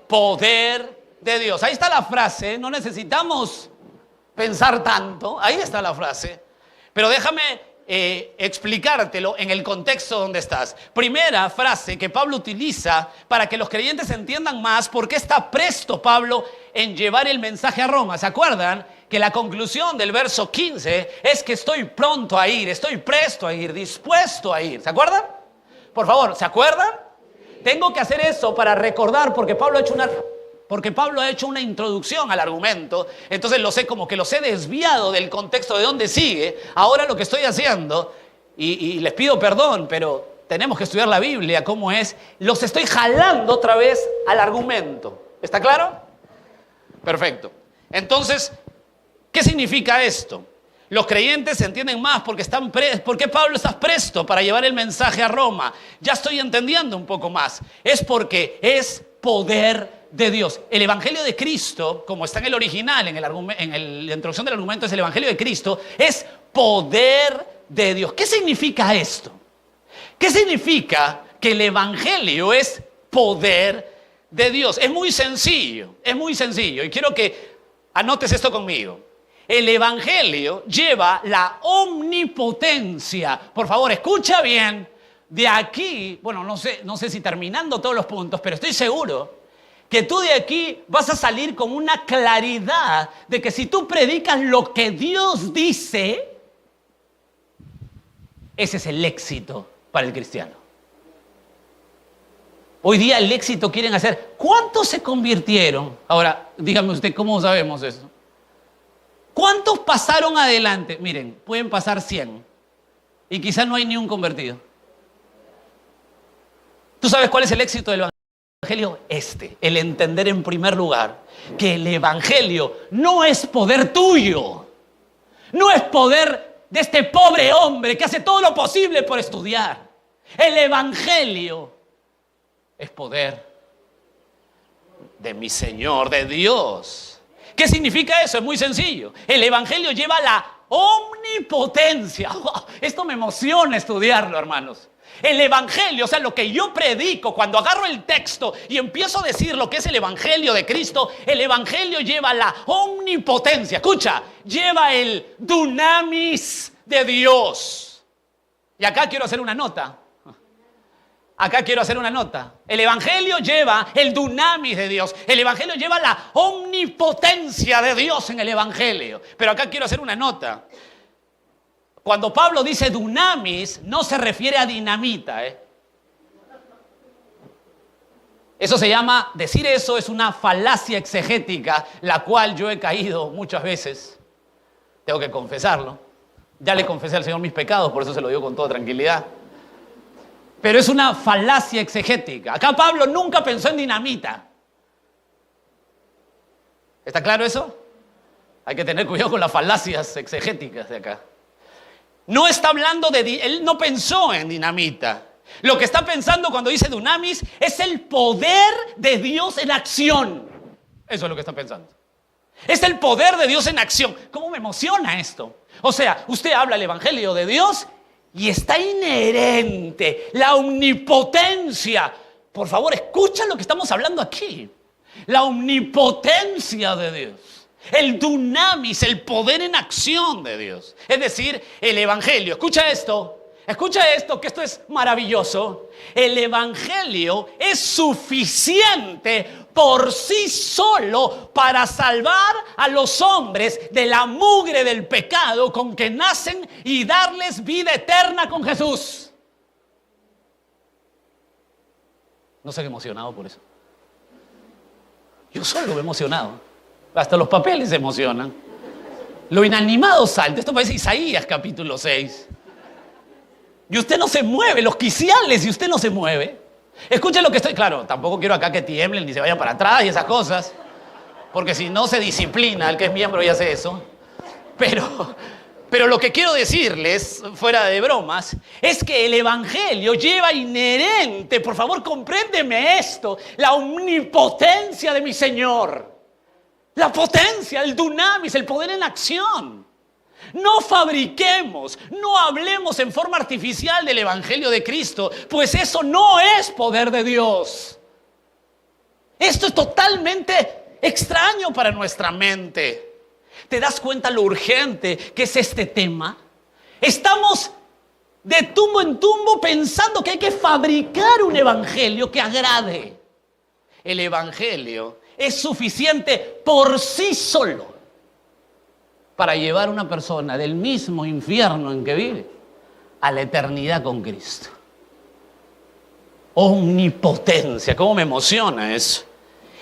poder de Dios. Ahí está la frase. No necesitamos pensar tanto. Ahí está la frase. Pero déjame explicártelo en el contexto donde estás. Primera frase que Pablo utiliza para que los creyentes entiendan más por qué está presto Pablo en llevar el mensaje a Roma. ¿Se acuerdan? Que la conclusión del verso 15 es que estoy pronto a ir, estoy presto a ir, dispuesto a ir. ¿Se acuerdan? Por favor, ¿se acuerdan? Tengo que hacer eso para recordar porque Pablo ha hecho una introducción al argumento. Entonces los he desviado del contexto de donde sigue. Ahora lo que estoy haciendo, y les pido perdón, pero tenemos que estudiar la Biblia, cómo es. Los estoy jalando otra vez al argumento. ¿Está claro? Perfecto. Entonces, ¿qué significa esto? Los creyentes se entienden más porque ¿por qué Pablo estás presto para llevar el mensaje a Roma? Ya estoy entendiendo un poco más. Es porque es poder de Dios. El Evangelio de Cristo, como está en el original, en la introducción del argumento, es el Evangelio de Cristo, es poder de Dios. ¿Qué significa esto? ¿Qué significa que el Evangelio es poder de Dios? Es muy sencillo, y quiero que anotes esto conmigo. El Evangelio lleva la omnipotencia. Por favor, escucha bien. De aquí, bueno, no sé si terminando todos los puntos, pero estoy seguro que tú de aquí vas a salir con una claridad de que si tú predicas lo que Dios dice, ese es el éxito para el cristiano. Hoy día el éxito quieren hacer. ¿Cuántos se convirtieron? Ahora, dígame usted, ¿cómo sabemos eso? ¿Cuántos pasaron adelante? Miren, pueden pasar 100 y quizás no hay ni un convertido. ¿Tú sabes cuál es el éxito del Evangelio? El entender en primer lugar que el Evangelio no es poder tuyo, no es poder de este pobre hombre que hace todo lo posible por estudiar. El Evangelio es poder de mi Señor, de Dios. ¿Qué significa eso? Es muy sencillo. El Evangelio lleva la omnipotencia. ¡Wow! Esto me emociona estudiarlo, hermanos. El Evangelio, o sea, lo que yo predico, cuando agarro el texto y empiezo a decir lo que es el Evangelio de Cristo, el Evangelio lleva la omnipotencia. Escucha, lleva el dunamis de Dios. Y acá quiero hacer una nota. El Evangelio lleva el dunamis de Dios. El Evangelio lleva la omnipotencia de Dios en el Evangelio. Pero acá quiero hacer una nota. Cuando Pablo dice dunamis, no se refiere a dinamita. Eso se llama, decir eso es una falacia exegética, la cual yo he caído muchas veces. Tengo que confesarlo. Ya le confesé al Señor mis pecados, por eso se lo digo con toda tranquilidad. Pero es una falacia exegética. Acá Pablo nunca pensó en dinamita. ¿Está claro eso? Hay que tener cuidado con las falacias exegéticas de acá. No está hablando él no pensó en dinamita. Lo que está pensando cuando dice dunamis es el poder de Dios en acción. Eso es lo que está pensando. Es el poder de Dios en acción. ¿Cómo me emociona esto? O sea, usted habla el Evangelio de Dios y está inherente la omnipotencia. Por favor, escucha lo que estamos hablando aquí. La omnipotencia de Dios. El dunamis, el poder en acción de Dios. Es decir, el Evangelio. Escucha esto, que esto es maravilloso. El Evangelio es suficiente por sí solo para salvar a los hombres de la mugre del pecado con que nacen y darles vida eterna con Jesús. No sé qué emocionado por eso. Yo solo me he emocionado. Hasta los papeles se emocionan. Lo inanimado salta. Esto parece Isaías capítulo 6. Y usted no se mueve, los quiciales, y usted no se mueve. Escuchen lo que estoy... Claro, tampoco quiero acá que tiemblen ni se vayan para atrás y esas cosas. Porque si no se disciplina, el que es miembro ya hace eso. Pero lo que quiero decirles, fuera de bromas, es que el Evangelio lleva inherente, por favor, compréndeme esto, la omnipotencia de mi Señor. La potencia, el dunamis, el poder en acción. No fabriquemos, no hablemos en forma artificial del Evangelio de Cristo, pues eso no es poder de Dios. Esto es totalmente extraño para nuestra mente. ¿Te das cuenta lo urgente que es este tema? Estamos de tumbo en tumbo pensando que hay que fabricar un evangelio que agrade. El evangelio es suficiente por sí solo para llevar a una persona del mismo infierno en que vive a la eternidad con Cristo. Omnipotencia, ¿cómo me emociona eso?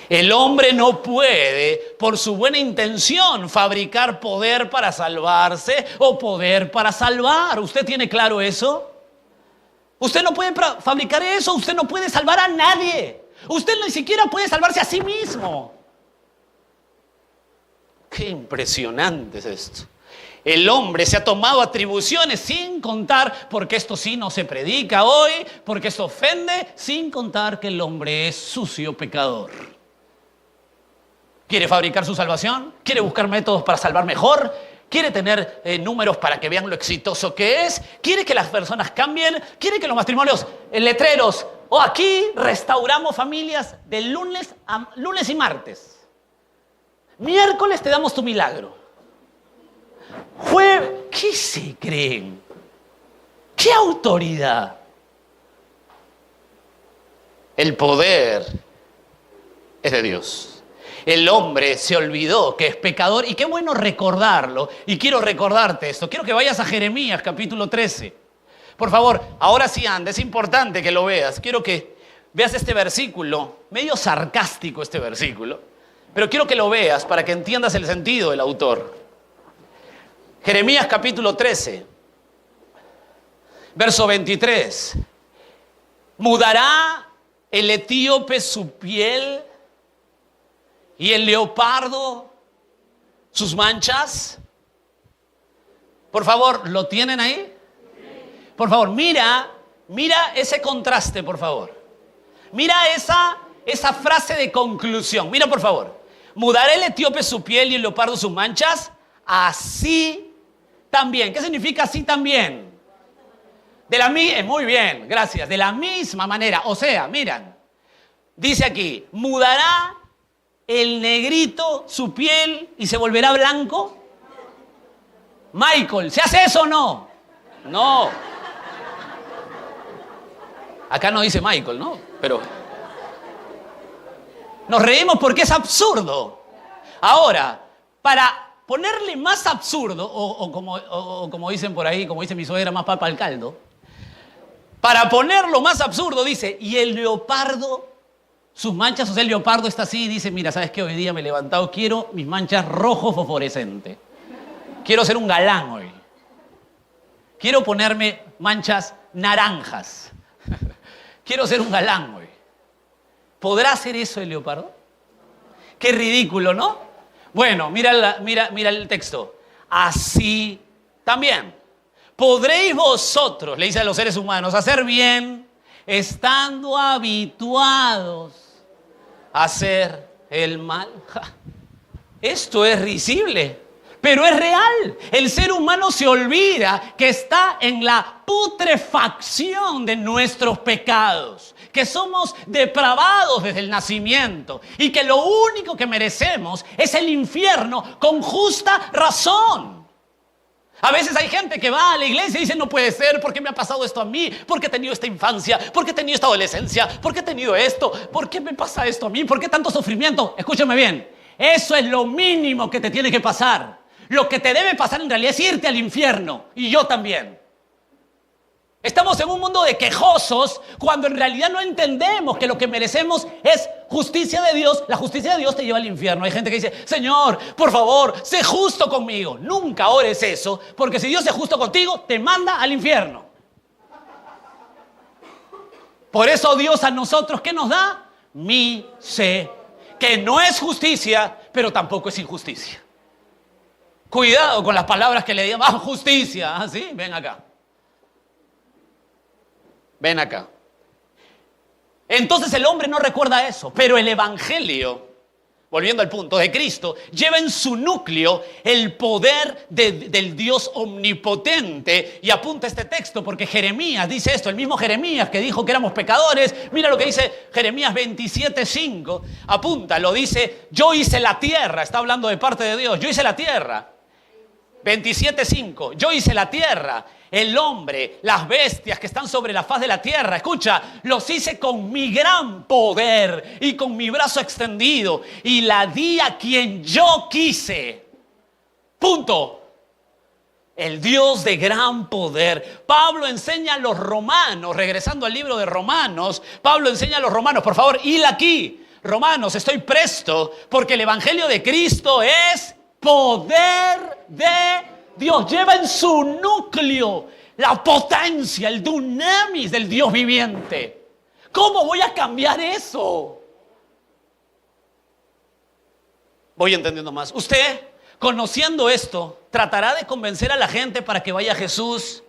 El hombre no puede, por su buena intención, fabricar poder para salvarse o poder para salvar. ¿Usted tiene claro eso? Usted no puede fabricar eso, usted no puede salvar a nadie. Usted ni siquiera puede salvarse a sí mismo. Qué impresionante es esto. El hombre se ha tomado atribuciones sin contar, porque esto sí no se predica hoy, porque esto ofende, sin contar que el hombre es sucio pecador. ¿Quiere fabricar su salvación? ¿Quiere buscar métodos para salvar mejor? ¿Quiere tener números para que vean lo exitoso que es? ¿Quiere que las personas cambien? ¿Quiere que los matrimonios, letreros, aquí restauramos familias de lunes y martes? Miércoles te damos tu milagro. ¿Qué se creen? ¿Qué autoridad? El poder es de Dios. El hombre se olvidó que es pecador y qué bueno recordarlo. Y quiero recordarte esto. Quiero que vayas a Jeremías capítulo 13. Por favor, ahora sí anda, es importante que lo veas. Quiero que veas este versículo, medio sarcástico este versículo, pero quiero que lo veas para que entiendas el sentido del autor. Jeremías capítulo 13, verso 23. ¿Mudará el etíope su piel y el leopardo sus manchas? Por favor, ¿lo tienen ahí? Por favor, mira ese contraste, por favor. Mira esa frase de conclusión. Mira, por favor. ¿Mudará el etíope su piel y el leopardo sus manchas? Así también. ¿Qué significa así también? Muy bien, gracias. De la misma manera. O sea, miran. Dice aquí, ¿mudará el negrito su piel y se volverá blanco? Michael, ¿se hace eso o no? No. Acá no dice Michael, ¿no? Pero nos reímos porque es absurdo. Ahora, para ponerle más absurdo, o como dicen por ahí, como dice mi suegra, más papa al caldo, para ponerlo más absurdo dice, y el leopardo, sus manchas, o sea, el leopardo está así y dice, mira, ¿sabes qué? Hoy día me he levantado, quiero mis manchas rojo fosforescente. Quiero ser un galán hoy. Quiero ponerme manchas naranjas. Quiero ser un galán hoy. ¿Podrá hacer eso el leopardo? Qué ridículo, ¿no? Bueno, mira el texto. Así también. ¿Podréis vosotros, le dice a los seres humanos, hacer bien estando habituados a hacer el mal? Esto es risible, pero es real. El ser humano se olvida que está en la putrefacción de nuestros pecados, que somos depravados desde el nacimiento y que lo único que merecemos es el infierno con justa razón. A veces hay gente que va a la iglesia y dice, no puede ser, ¿por qué me ha pasado esto a mí? ¿Por qué he tenido esta infancia? ¿Por qué he tenido esta adolescencia? ¿Por qué he tenido esto? ¿Por qué me pasa esto a mí? ¿Por qué tanto sufrimiento? Escúchame bien, eso es lo mínimo que te tiene que pasar. Lo que te debe pasar en realidad es irte al infierno, y yo también. Estamos en un mundo de quejosos cuando en realidad no entendemos que lo que merecemos es justicia de Dios. La justicia de Dios te lleva al infierno. Hay gente que dice, Señor, por favor, sé justo conmigo. Nunca ores eso, porque si Dios es justo contigo, te manda al infierno. Por eso Dios a nosotros, ¿qué nos da? Que no es justicia, pero tampoco es injusticia. Cuidado con las palabras que le digan, justicia. ¿Ah, sí? Ven acá. Ven acá. Entonces el hombre no recuerda eso, pero el evangelio, volviendo al punto de Cristo, lleva en su núcleo el poder del Dios omnipotente. Y apunta este texto porque Jeremías dice esto, el mismo Jeremías que dijo que éramos pecadores. Mira lo que dice Jeremías 27:5, apunta, lo dice, yo hice la tierra, está hablando de parte de Dios, yo hice la tierra. 27:5, yo hice la tierra, el hombre, las bestias que están sobre la faz de la tierra. Escucha, los hice con mi gran poder y con mi brazo extendido y la di a quien yo quise. Punto. El Dios de gran poder. Pablo enseña a los romanos, regresando al libro de Romanos, Pablo enseña a los romanos, por favor, id aquí. Romanos, estoy presto porque el evangelio de Cristo es poder de Dios. Lleva en su núcleo la potencia, el dunamis del Dios viviente. ¿Cómo voy a cambiar eso? Voy entendiendo más. Usted, conociendo esto, tratará de convencer a la gente para que vaya a Jesús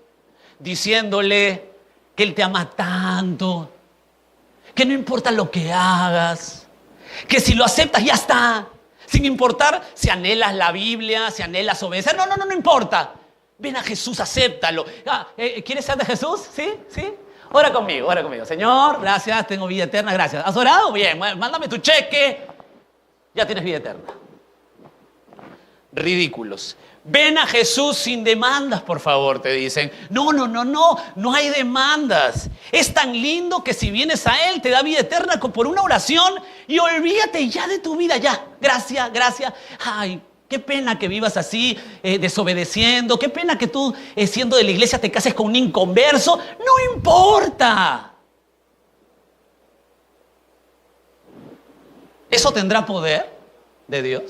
diciéndole que Él te ama tanto, que no importa lo que hagas, que si lo aceptas ya está, sin importar si anhelas la Biblia, si anhelas obedecer, no importa. Ven a Jesús, acéptalo. ¿Quieres ser de Jesús? ¿Sí? Ora conmigo. Señor, gracias, tengo vida eterna, gracias. ¿Has orado? Bien, mándame tu cheque. Ya tienes vida eterna. Ridículos. Ven a Jesús sin demandas, por favor, te dicen. No hay demandas. Es tan lindo que si vienes a Él te da vida eterna por una oración y olvídate ya de tu vida, ya. Gracias. Ay, qué pena que vivas así, desobedeciendo. Qué pena que tú, siendo de la iglesia, te cases con un inconverso. No importa. ¿Eso tendrá poder de Dios?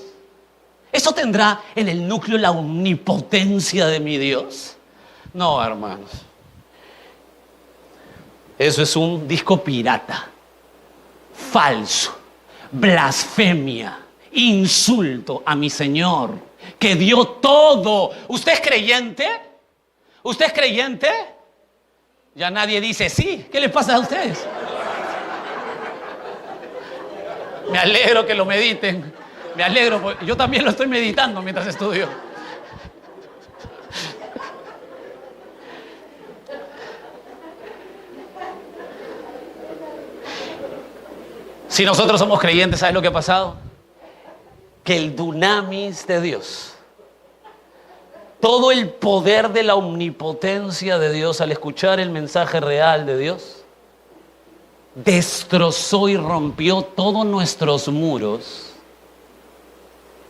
¿Eso tendrá en el núcleo la omnipotencia de mi Dios? No, hermanos. Eso es un disco pirata, falso, blasfemia, insulto a mi Señor, que dio todo. ¿Usted es creyente? ¿Usted es creyente? Ya nadie dice sí. ¿Qué les pasa a ustedes? Me alegro que lo mediten. Me alegro, porque yo también lo estoy meditando mientras estudio. Si nosotros somos creyentes, ¿sabes lo que ha pasado? Que el dunamis de Dios, todo el poder de la omnipotencia de Dios, al escuchar el mensaje real de Dios, destrozó y rompió todos nuestros muros.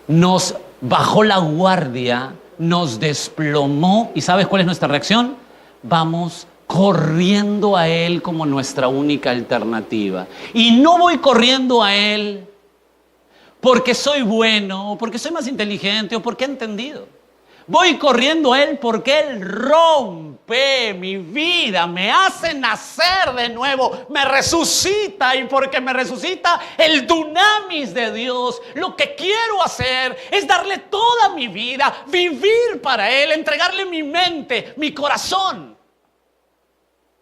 Nos bajó la guardia, nos desplomó. ¿Y sabes cuál es nuestra reacción? Vamos corriendo a Él como nuestra única alternativa. Y no voy corriendo a Él porque soy bueno, o porque soy más inteligente, o porque he entendido. Voy corriendo a Él porque Él rompe mi vida, me hace nacer de nuevo, me resucita, y porque me resucita el dunamis de Dios, lo que quiero hacer es darle toda mi vida, vivir para Él, entregarle mi mente, mi corazón,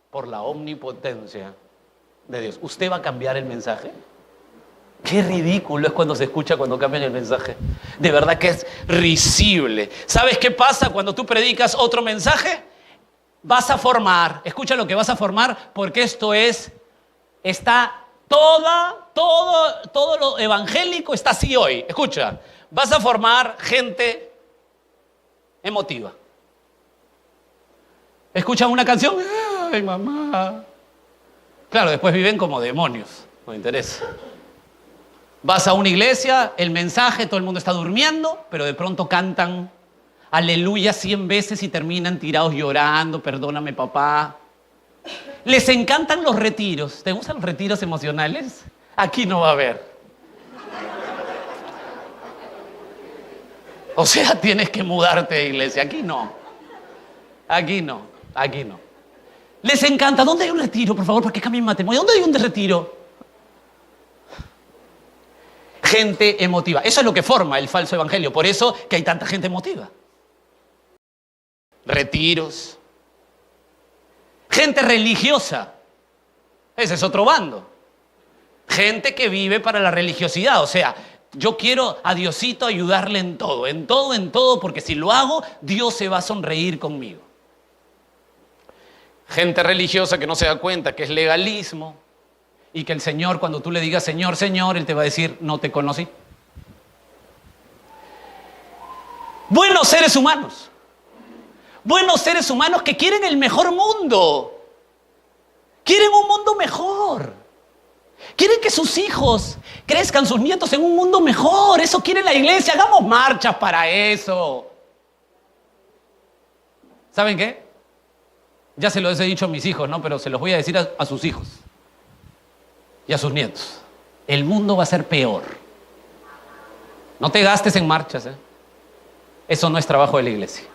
por la omnipotencia de Dios. ¿Usted va a cambiar el mensaje? Qué ridículo es cuando se escucha cuando cambian el mensaje. De verdad que es risible. ¿Sabes qué pasa cuando tú predicas otro mensaje? Vas a formar, escucha lo que vas a formar, porque está todo lo evangélico está así hoy. Escucha, vas a formar gente emotiva. Escuchan una canción, ¡ay, mamá! Claro, después viven como demonios, no interesa. Vas a una iglesia, el mensaje, todo el mundo está durmiendo, pero de pronto cantan aleluya 100 veces y terminan tirados llorando, perdóname papá. Les encantan los retiros. ¿Te gustan los retiros emocionales? Aquí no va a haber. O sea, tienes que mudarte de iglesia. Aquí no. Les encanta. ¿Dónde hay un retiro, por favor? ¿Para qué cambien matrimonio? ¿Dónde hay un retiro? Gente emotiva. Eso es lo que forma el falso evangelio. Por eso que hay tanta gente emotiva. Retiros. Gente religiosa. Ese es otro bando. Gente que vive para la religiosidad. O sea, yo quiero a Diosito ayudarle en todo, porque si lo hago, Dios se va a sonreír conmigo. Gente religiosa que no se da cuenta que es legalismo. Y que el Señor, cuando tú le digas Señor, Señor, Él te va a decir, no te conocí. Buenos seres humanos que quieren el mejor mundo. Quieren un mundo mejor. Quieren que sus hijos crezcan, sus nietos en un mundo mejor. Eso quiere la iglesia. Hagamos marchas para eso. ¿Saben qué? Ya se los he dicho a mis hijos, ¿no? Pero se los voy a decir a sus hijos y a sus nietos. El mundo va a ser peor. No te gastes en marchas, ¿eh? Eso no es trabajo de la iglesia.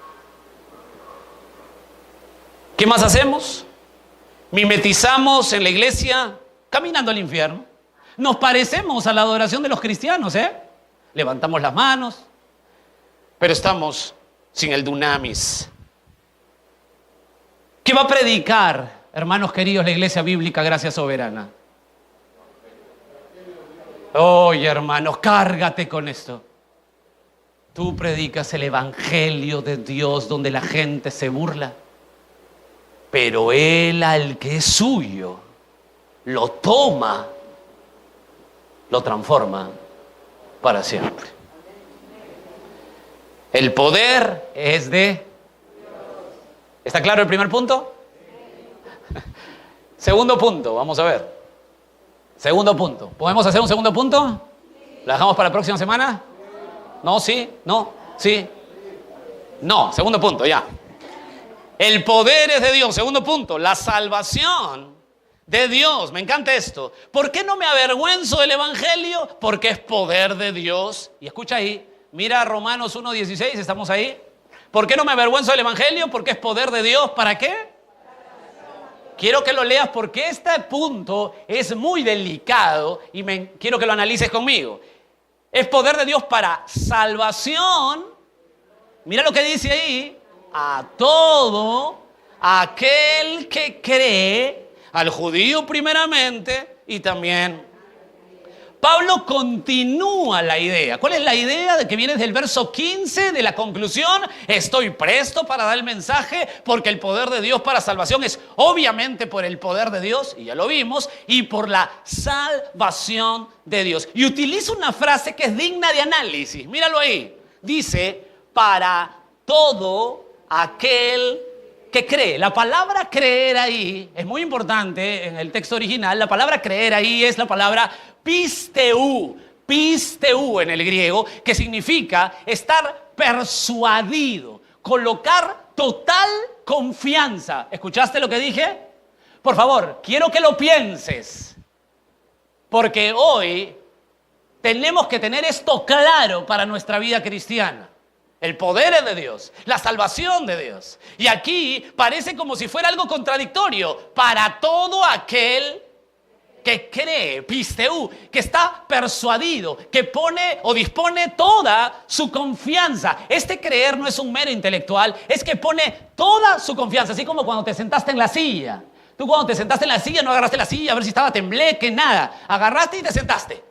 ¿Qué más hacemos? Mimetizamos en la iglesia caminando al infierno. Nos parecemos a la adoración de los cristianos, Levantamos las manos, pero estamos sin el dunamis. ¿Qué va a predicar, hermanos queridos, la iglesia bíblica Gracia Soberana? Oye, hermanos, cárgate con esto. Tú predicas el evangelio de Dios donde la gente se burla, pero Él al que es suyo lo toma, lo transforma para siempre. El poder es de... ¿Está claro el primer punto? Segundo punto, vamos a ver. Segundo punto. ¿Podemos hacer un segundo punto? ¿La dejamos para la próxima semana? ¿No? ¿Sí? ¿No? ¿Sí? No, segundo punto, ya. El poder es de Dios. Segundo punto, la salvación de Dios. Me encanta esto. ¿Por qué no me avergüenzo del evangelio? Porque es poder de Dios. Y escucha ahí, mira Romanos 1:16, ¿estamos ahí? ¿Por qué no me avergüenzo del evangelio? Porque es poder de Dios. ¿Para qué? Quiero que lo leas porque este punto es muy delicado y quiero que lo analices conmigo. Es poder de Dios para salvación. Mira lo que dice ahí. A todo aquel que cree, al judío primeramente y también. Pablo continúa la idea. ¿Cuál es la idea? De que viene del verso 15 de la conclusión. Estoy presto para dar el mensaje porque el poder de Dios para salvación es obviamente por el poder de Dios, y ya lo vimos, y por la salvación de Dios. Y utiliza una frase que es digna de análisis. Míralo ahí. Dice, para todo aquel que cree. La palabra creer ahí es muy importante en el texto original. La palabra creer ahí es la palabra pisteu en el griego, que significa estar persuadido, colocar total confianza. ¿Escuchaste lo que dije? Por favor, quiero que lo pienses, porque hoy tenemos que tener esto claro para nuestra vida cristiana. El poder es de Dios, la salvación de Dios. Y aquí parece como si fuera algo contradictorio. Para todo aquel que cree, pisteu, que está persuadido, que pone o dispone toda su confianza. Este creer no es un mero intelectual, es que pone toda su confianza, así como cuando te sentaste en la silla. Tú cuando te sentaste en la silla no agarraste la silla a ver si estaba tembleque, nada. Agarraste y te sentaste.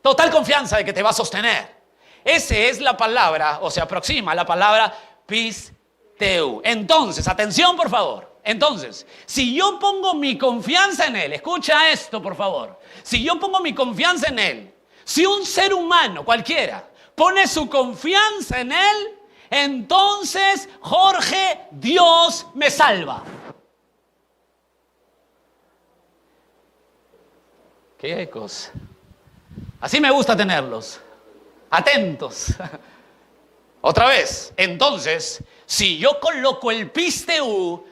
Total confianza de que te va a sostener. Esa es la palabra, o se aproxima a la palabra pisteu. Entonces, atención por favor. Entonces, si yo pongo mi confianza en Él, escucha esto por favor. Si yo pongo mi confianza en Él, si un ser humano cualquiera pone su confianza en Él, entonces, Jorge, Dios me salva. Qué ecos. Así me gusta tenerlos. Atentos. Otra vez. Entonces, si yo coloco el pisteu,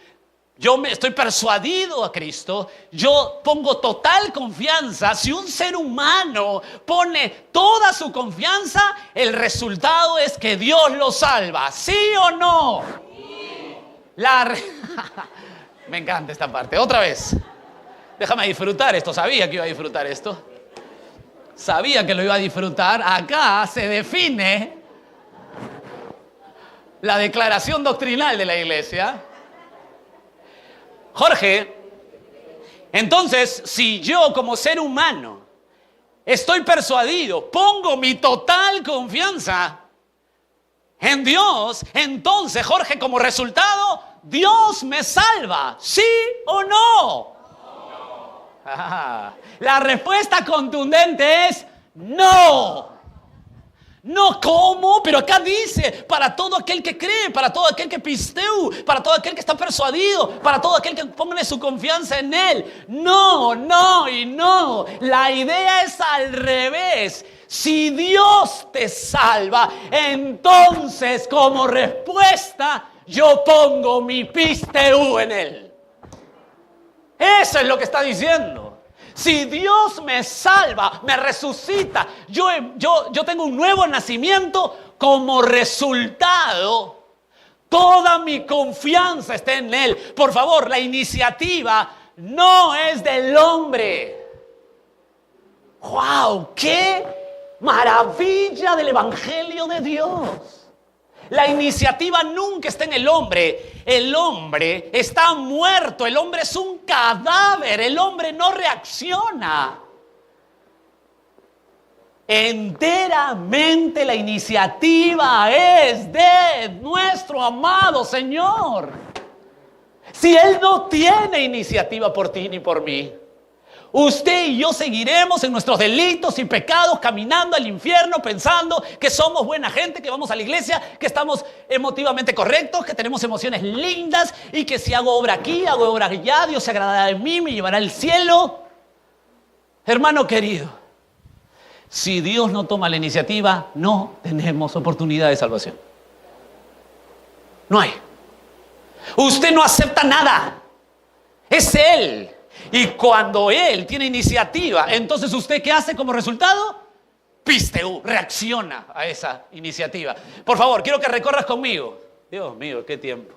yo me estoy persuadido a Cristo, yo pongo total confianza. Si un ser humano pone toda su confianza, el resultado es que Dios lo salva. ¿Sí o no? Sí. Me encanta esta parte. Otra vez. Déjame disfrutar esto. Sabía que iba a disfrutar esto. Sabía que lo iba a disfrutar. Acá se define la declaración doctrinal de la iglesia. Jorge, entonces, si yo como ser humano estoy persuadido, pongo mi total confianza en Dios, entonces, Jorge, como resultado, Dios me salva. ¿Sí o no? La respuesta contundente es no. No, ¿cómo? Pero acá dice, para todo aquel que cree, para todo aquel que pisteu, para todo aquel que está persuadido, para todo aquel que pone su confianza en Él. No, no y no. La idea es al revés. Si Dios te salva, entonces como respuesta yo pongo mi pisteu en Él. Eso es lo que está diciendo. Si Dios me salva, me resucita, yo tengo un nuevo nacimiento, como resultado, Toda mi confianza está en Él. Por favor, la iniciativa no es del hombre. ¡Wow! ¡Qué maravilla del Evangelio de Dios! La iniciativa nunca está en el hombre. El hombre está muerto. El hombre es un cadáver. El hombre no reacciona. Enteramente la iniciativa es de nuestro amado Señor. Si Él no tiene iniciativa por ti ni por mí, usted y yo seguiremos en nuestros delitos y pecados, caminando al infierno, pensando que somos buena gente, que vamos a la iglesia, que estamos emotivamente correctos, que tenemos emociones lindas y que si hago obra aquí, hago obra allá, Dios se agradará de mí, me llevará al cielo. Hermano querido, si Dios no toma la iniciativa, no tenemos oportunidad de salvación. No hay. Usted no acepta nada. Es Él. Y cuando Él tiene iniciativa, entonces ¿usted qué hace como resultado? Pisteu, reacciona a esa iniciativa. Por favor, quiero que recorras conmigo. Dios mío, qué tiempo.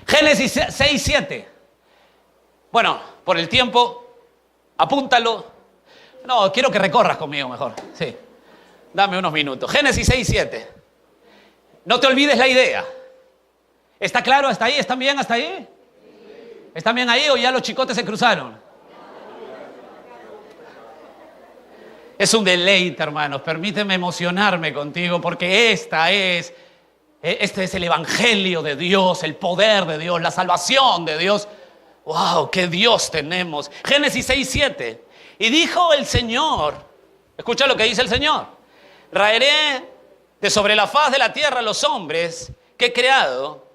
Génesis 6:7. Bueno, por el tiempo, apúntalo. No, quiero que recorras conmigo mejor. Sí. Dame unos minutos. Génesis 6:7. No te olvides la idea. ¿Está claro hasta ahí? ¿Están bien hasta ahí? ¿Están bien ahí o ya los chicotes se cruzaron? Es un deleite, hermanos. Permíteme emocionarme contigo porque este es el Evangelio de Dios, el poder de Dios, la salvación de Dios. ¡Wow! ¡Qué Dios tenemos! Génesis 6:7. Y dijo el Señor, escucha lo que dice el Señor: raeré de sobre la faz de la tierra a los hombres que he creado,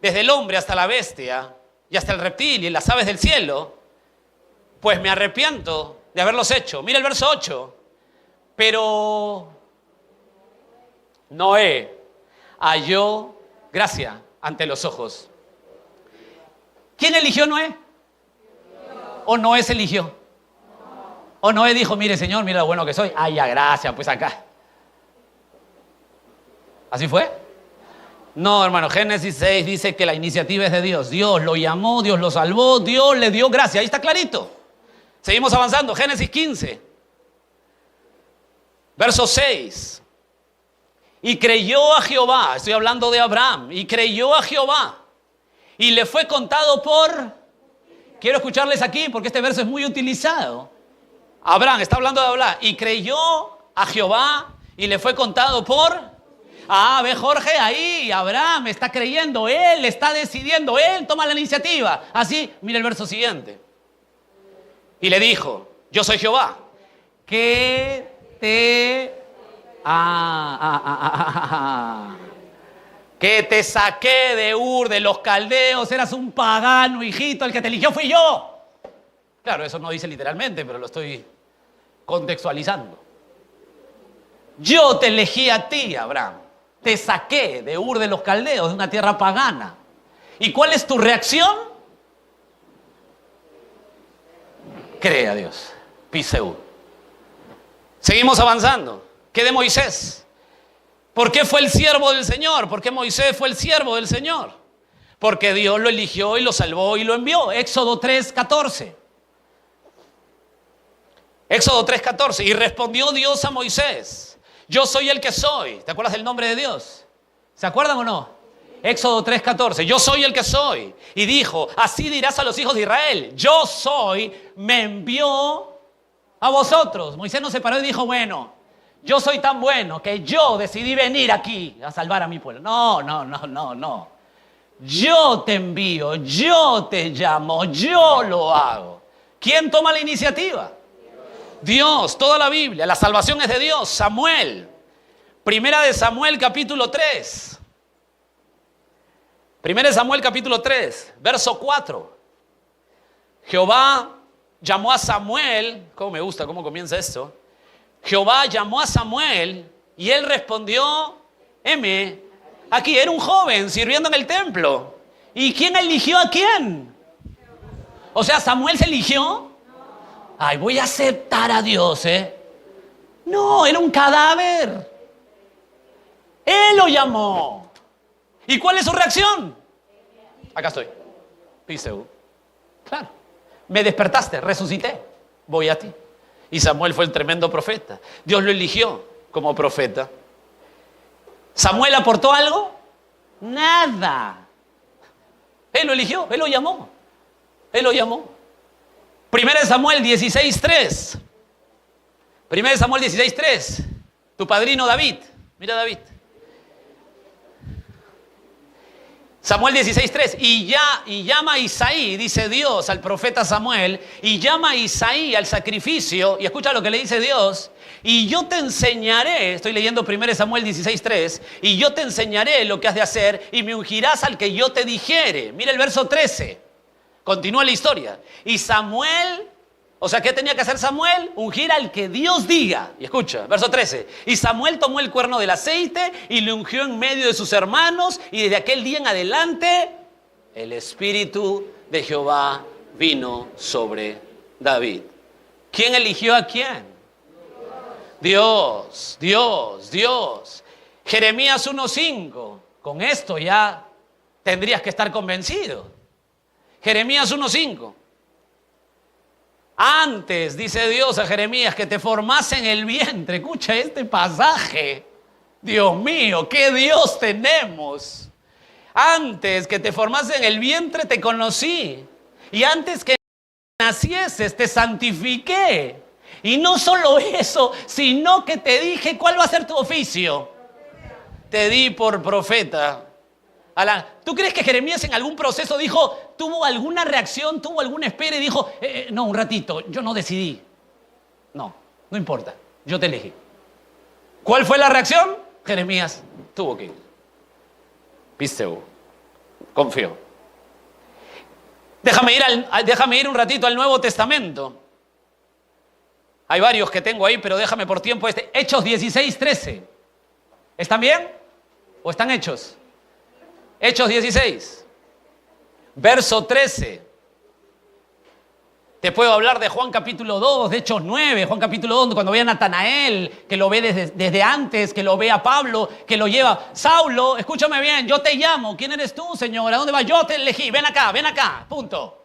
desde el hombre hasta la bestia y hasta el reptil y las aves del cielo, pues me arrepiento de haberlos hecho. Mira el verso 8. Pero Noé halló gracia ante los ojos. ¿Quién eligió a Noé? ¿O Noé se eligió? ¿O Noé dijo, mire Señor, mira lo bueno que soy? Ay, ya, gracias, pues acá. ¿Así fue? No, hermano, Génesis 6 dice que la iniciativa es de Dios. Dios lo llamó, Dios lo salvó, Dios le dio gracia. Ahí está clarito. Seguimos avanzando. Génesis 15. Verso 6. Y creyó a Jehová. Estoy hablando de Abraham. Y creyó a Jehová. Y le fue contado por... Quiero escucharles aquí porque este verso es muy utilizado. Abraham, está hablando de Abraham. Y creyó a Jehová y le fue contado por... ve Jorge, ahí Abraham está creyendo, él está decidiendo, él toma la iniciativa. Así, mira el verso siguiente. Y le dijo, yo soy Jehová, que te... que te saqué de Ur de los caldeos, eras un pagano, hijito, el que te eligió fui yo. Claro, eso no dice literalmente, pero lo estoy contextualizando. Yo te elegí a ti, Abraham. Te saqué de Ur de los caldeos, de una tierra pagana. ¿Y cuál es tu reacción? Cree a Dios. Piseu. Seguimos avanzando. ¿Qué de Moisés? ¿Por qué fue el siervo del Señor? ¿Por qué Moisés fue el siervo del Señor? Porque Dios lo eligió y lo salvó y lo envió. Éxodo 3:14. Éxodo 3:14. Y respondió Dios a Moisés: yo soy el que soy. ¿Te acuerdas del nombre de Dios? ¿Se acuerdan o no? Éxodo 3:14. Yo soy el que soy. Y dijo, así dirás a los hijos de Israel: yo soy, me envió a vosotros. Moisés no se paró y dijo, bueno, yo soy tan bueno que yo decidí venir aquí a salvar a mi pueblo. No. Yo te envío, yo te llamo, yo lo hago. ¿Quién toma la iniciativa? Dios, toda la Biblia, la salvación es de Dios. Samuel, Primera de Samuel capítulo 3. Primera de Samuel capítulo 3, verso 4. Jehová llamó a Samuel, cómo me gusta cómo comienza esto. Jehová llamó a Samuel y él respondió, aquí era un joven sirviendo en el templo. ¿Y quién eligió a quién? O sea, ¿Samuel se eligió? Ay, voy a aceptar a Dios, No, era un cadáver. Él lo llamó. ¿Y cuál es su reacción? Acá estoy. Piseu. Claro. Me despertaste, resucité. Voy a ti. Y Samuel fue el tremendo profeta. Dios lo eligió como profeta. ¿Samuel aportó algo? Nada. Él lo eligió, él lo llamó. Él lo llamó. 1 Samuel 16:3. 1 Samuel 16:3. Tu padrino David. Mira David. Samuel 16:3. Y llama a Isaí, dice Dios al profeta Samuel, y llama a Isaí al sacrificio, y escucha lo que le dice Dios, y yo te enseñaré, estoy leyendo 1 Samuel 16:3, y yo te enseñaré lo que has de hacer, y me ungirás al que yo te dijere. Mira el verso 13, continúa la historia. Y Samuel, o sea, ¿qué tenía que hacer Samuel? Ungir al que Dios diga. Y escucha, verso 13. Y Samuel tomó el cuerno del aceite y le ungió en medio de sus hermanos, y desde aquel día en adelante el Espíritu de Jehová vino sobre David. ¿Quién eligió a quién? Dios, Dios, Dios. Jeremías 1:5. Con esto ya tendrías que estar convencido. Jeremías 1:5. Antes, dice Dios a Jeremías, que te formase en el vientre. Escucha este pasaje. Dios mío, qué Dios tenemos. Antes que te formase en el vientre te conocí. Y antes que nacieses te santifiqué. Y no solo eso, sino que te dije cuál va a ser tu oficio. Te di por profeta. ¿Tú crees que Jeremías en algún proceso tuvo alguna reacción, tuvo alguna espera y dijo, no, un ratito, yo no decidí? No importa, yo te elegí. ¿Cuál fue la reacción? Jeremías tuvo que ir. Pisteu, confió. Déjame ir un ratito al Nuevo Testamento. Hay varios que tengo ahí, pero déjame por tiempo Hechos 16:13. ¿Están bien? ¿O están hechos? Hechos 16, verso 13. Te puedo hablar de Juan capítulo 2, de Hechos 9, Juan capítulo 2, cuando ve a Natanael, que lo ve desde antes, que lo ve a Pablo, que lo lleva. Saulo, escúchame bien, yo te llamo. ¿Quién eres tú, Señor? ¿A dónde vas? Yo te elegí. Ven acá, punto.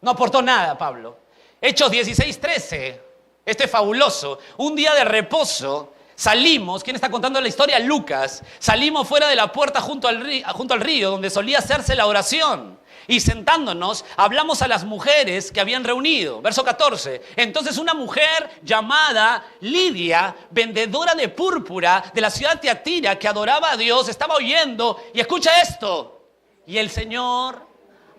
No aportó nada, Pablo. Hechos 16:13, este es fabuloso. Un día de reposo. Salimos, ¿quién está contando la historia? Lucas. Salimos fuera de la puerta junto al río donde solía hacerse la oración. Y sentándonos, hablamos a las mujeres que habían reunido. Verso 14. Entonces una mujer llamada Lidia, vendedora de púrpura de la ciudad de Tiatira, que adoraba a Dios, estaba oyendo. Y escucha esto. Y el Señor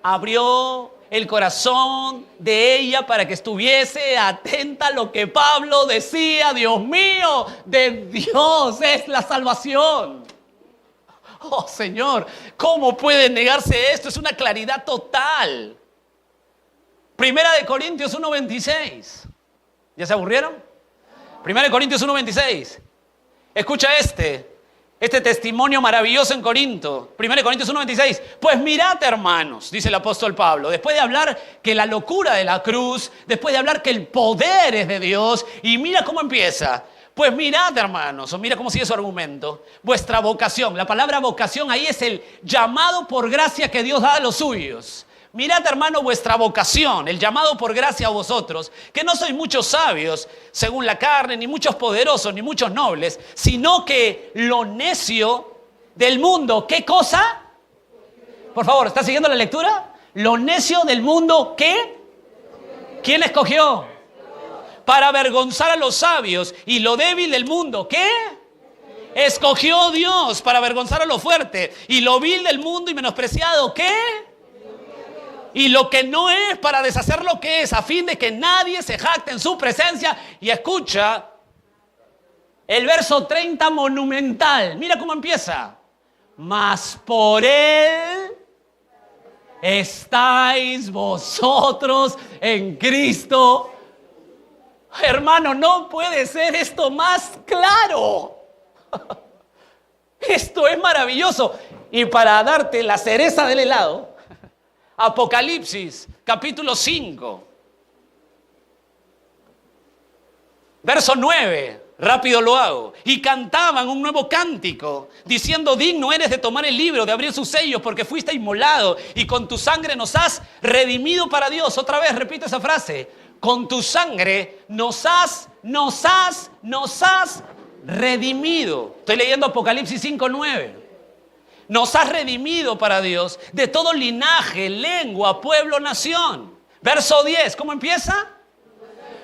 abrió el corazón de ella para que estuviese atenta a lo que Pablo decía. Dios mío, de Dios es la salvación. Oh Señor, ¿cómo puede negarse esto? Es una claridad total. 1 Corintios 1:26. ¿Ya se aburrieron? 1 Corintios 1:26. Escucha este testimonio maravilloso en Corinto. 1 Corintios 1:26. Pues mirad, hermanos, dice el apóstol Pablo, después de hablar que la locura de la cruz, después de hablar que el poder es de Dios, y mira cómo empieza. Pues mirad, hermanos, o mira cómo sigue su argumento, vuestra vocación. La palabra vocación ahí es el llamado por gracia que Dios da a los suyos. Mirad, hermano, vuestra vocación, el llamado por gracia a vosotros, que no sois muchos sabios según la carne, ni muchos poderosos, ni muchos nobles, sino que lo necio del mundo, ¿qué cosa? Por favor, ¿está siguiendo la lectura? Lo necio del mundo, ¿qué? ¿Quién escogió? Para avergonzar a los sabios, y lo débil del mundo, ¿qué? Escogió Dios para avergonzar a lo fuerte, y lo vil del mundo y menospreciado, ¿qué? Y lo que no es, para deshacer lo que es, a fin de que nadie se jacte en su presencia. Y escucha el verso 30 monumental. Mira cómo empieza. Mas por él estáis vosotros en Cristo. Hermano, no puede ser esto más claro. Esto es maravilloso. Y para darte la cereza del helado, Apocalipsis, capítulo 5, verso 9. Rápido lo hago. Y cantaban un nuevo cántico, diciendo: digno eres de tomar el libro, de abrir sus sellos, porque fuiste inmolado y con tu sangre nos has redimido para Dios. Otra vez repito esa frase: con tu sangre nos has redimido. Estoy leyendo Apocalipsis 5:9. Nos has redimido para Dios de todo linaje, lengua, pueblo, nación. Verso 10, ¿cómo empieza?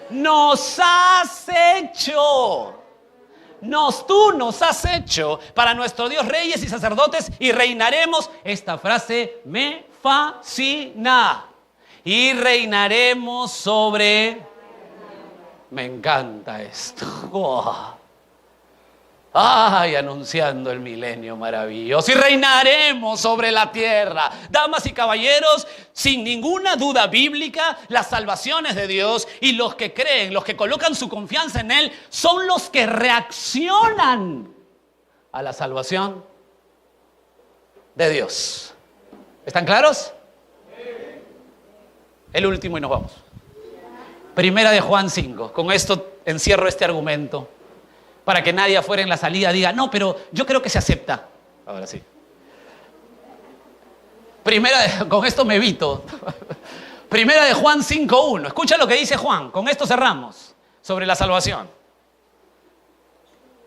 Nos has hecho. Tú nos has hecho para nuestro Dios reyes y sacerdotes y reinaremos. Esta frase me fascina. Y reinaremos sobre... Me encanta esto. Oh. Ay, anunciando el milenio maravilloso. Y reinaremos sobre la tierra. Damas y caballeros, sin ninguna duda bíblica, las salvaciones de Dios y los que creen, los que colocan su confianza en Él, son los que reaccionan a la salvación de Dios. ¿Están claros? El último y nos vamos. Primera de Juan 5. Con esto encierro este argumento, para que nadie afuera en la salida diga: no, pero yo creo que se acepta. Ahora sí. Con esto me evito. Primera de Juan 5:1. Escucha lo que dice Juan. Con esto cerramos. Sobre la salvación.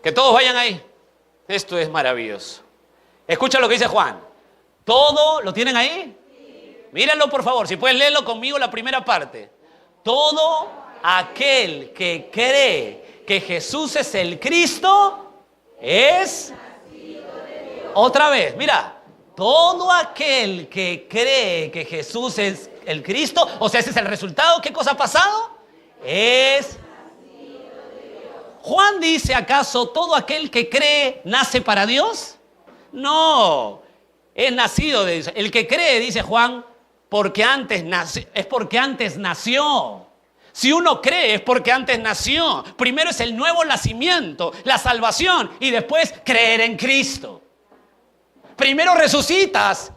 Que todos vayan ahí. Esto es maravilloso. Escucha lo que dice Juan. Todo, ¿lo tienen ahí? Sí. Mírenlo por favor. Si puedes leerlo conmigo la primera parte. Todo aquel que cree que Jesús es el Cristo, es otra vez, mira, todo aquel que cree que Jesús es el Cristo, o sea, ese es el resultado. ¿Qué cosa ha pasado? Es Juan dice: ¿acaso todo aquel que cree nace para Dios? No, es nacido de Dios. El que cree, dice Juan, es porque antes nació. Si uno cree es porque antes nació. Primero es el nuevo nacimiento, la salvación, y después creer en Cristo. Primero resucitas,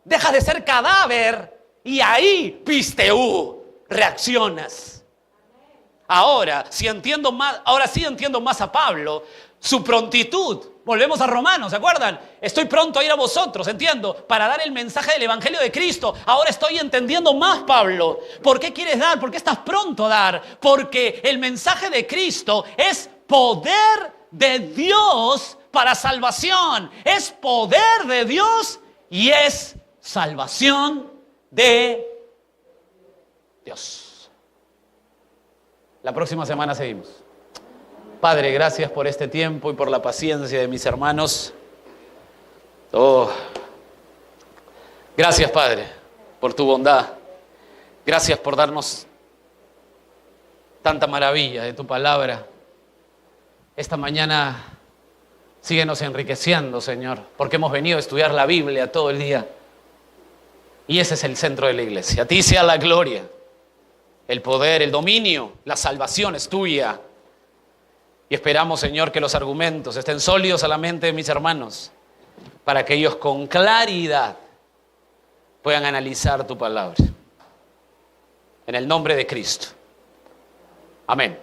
dejas de ser cadáver y ahí, pisteú, reaccionas. Ahora sí entiendo más a Pablo, su prontitud. Volvemos a Romanos, ¿se acuerdan? Estoy pronto a ir a vosotros, entiendo, para dar el mensaje del Evangelio de Cristo. Ahora estoy entendiendo más, Pablo. ¿Por qué quieres dar? ¿Por qué estás pronto a dar? Porque el mensaje de Cristo es poder de Dios para salvación. Es poder de Dios y es salvación de Dios. La próxima semana seguimos. Padre, gracias por este tiempo y por la paciencia de mis hermanos. Gracias, Padre, por tu bondad. Gracias por darnos tanta maravilla de tu palabra. Esta mañana síguenos enriqueciendo, Señor, porque hemos venido a estudiar la Biblia todo el día. Y ese es el centro de la iglesia. A ti sea la gloria, el poder, el dominio, la salvación es tuya. Y esperamos, Señor, que los argumentos estén sólidos a la mente de mis hermanos, para que ellos con claridad puedan analizar tu palabra. En el nombre de Cristo. Amén.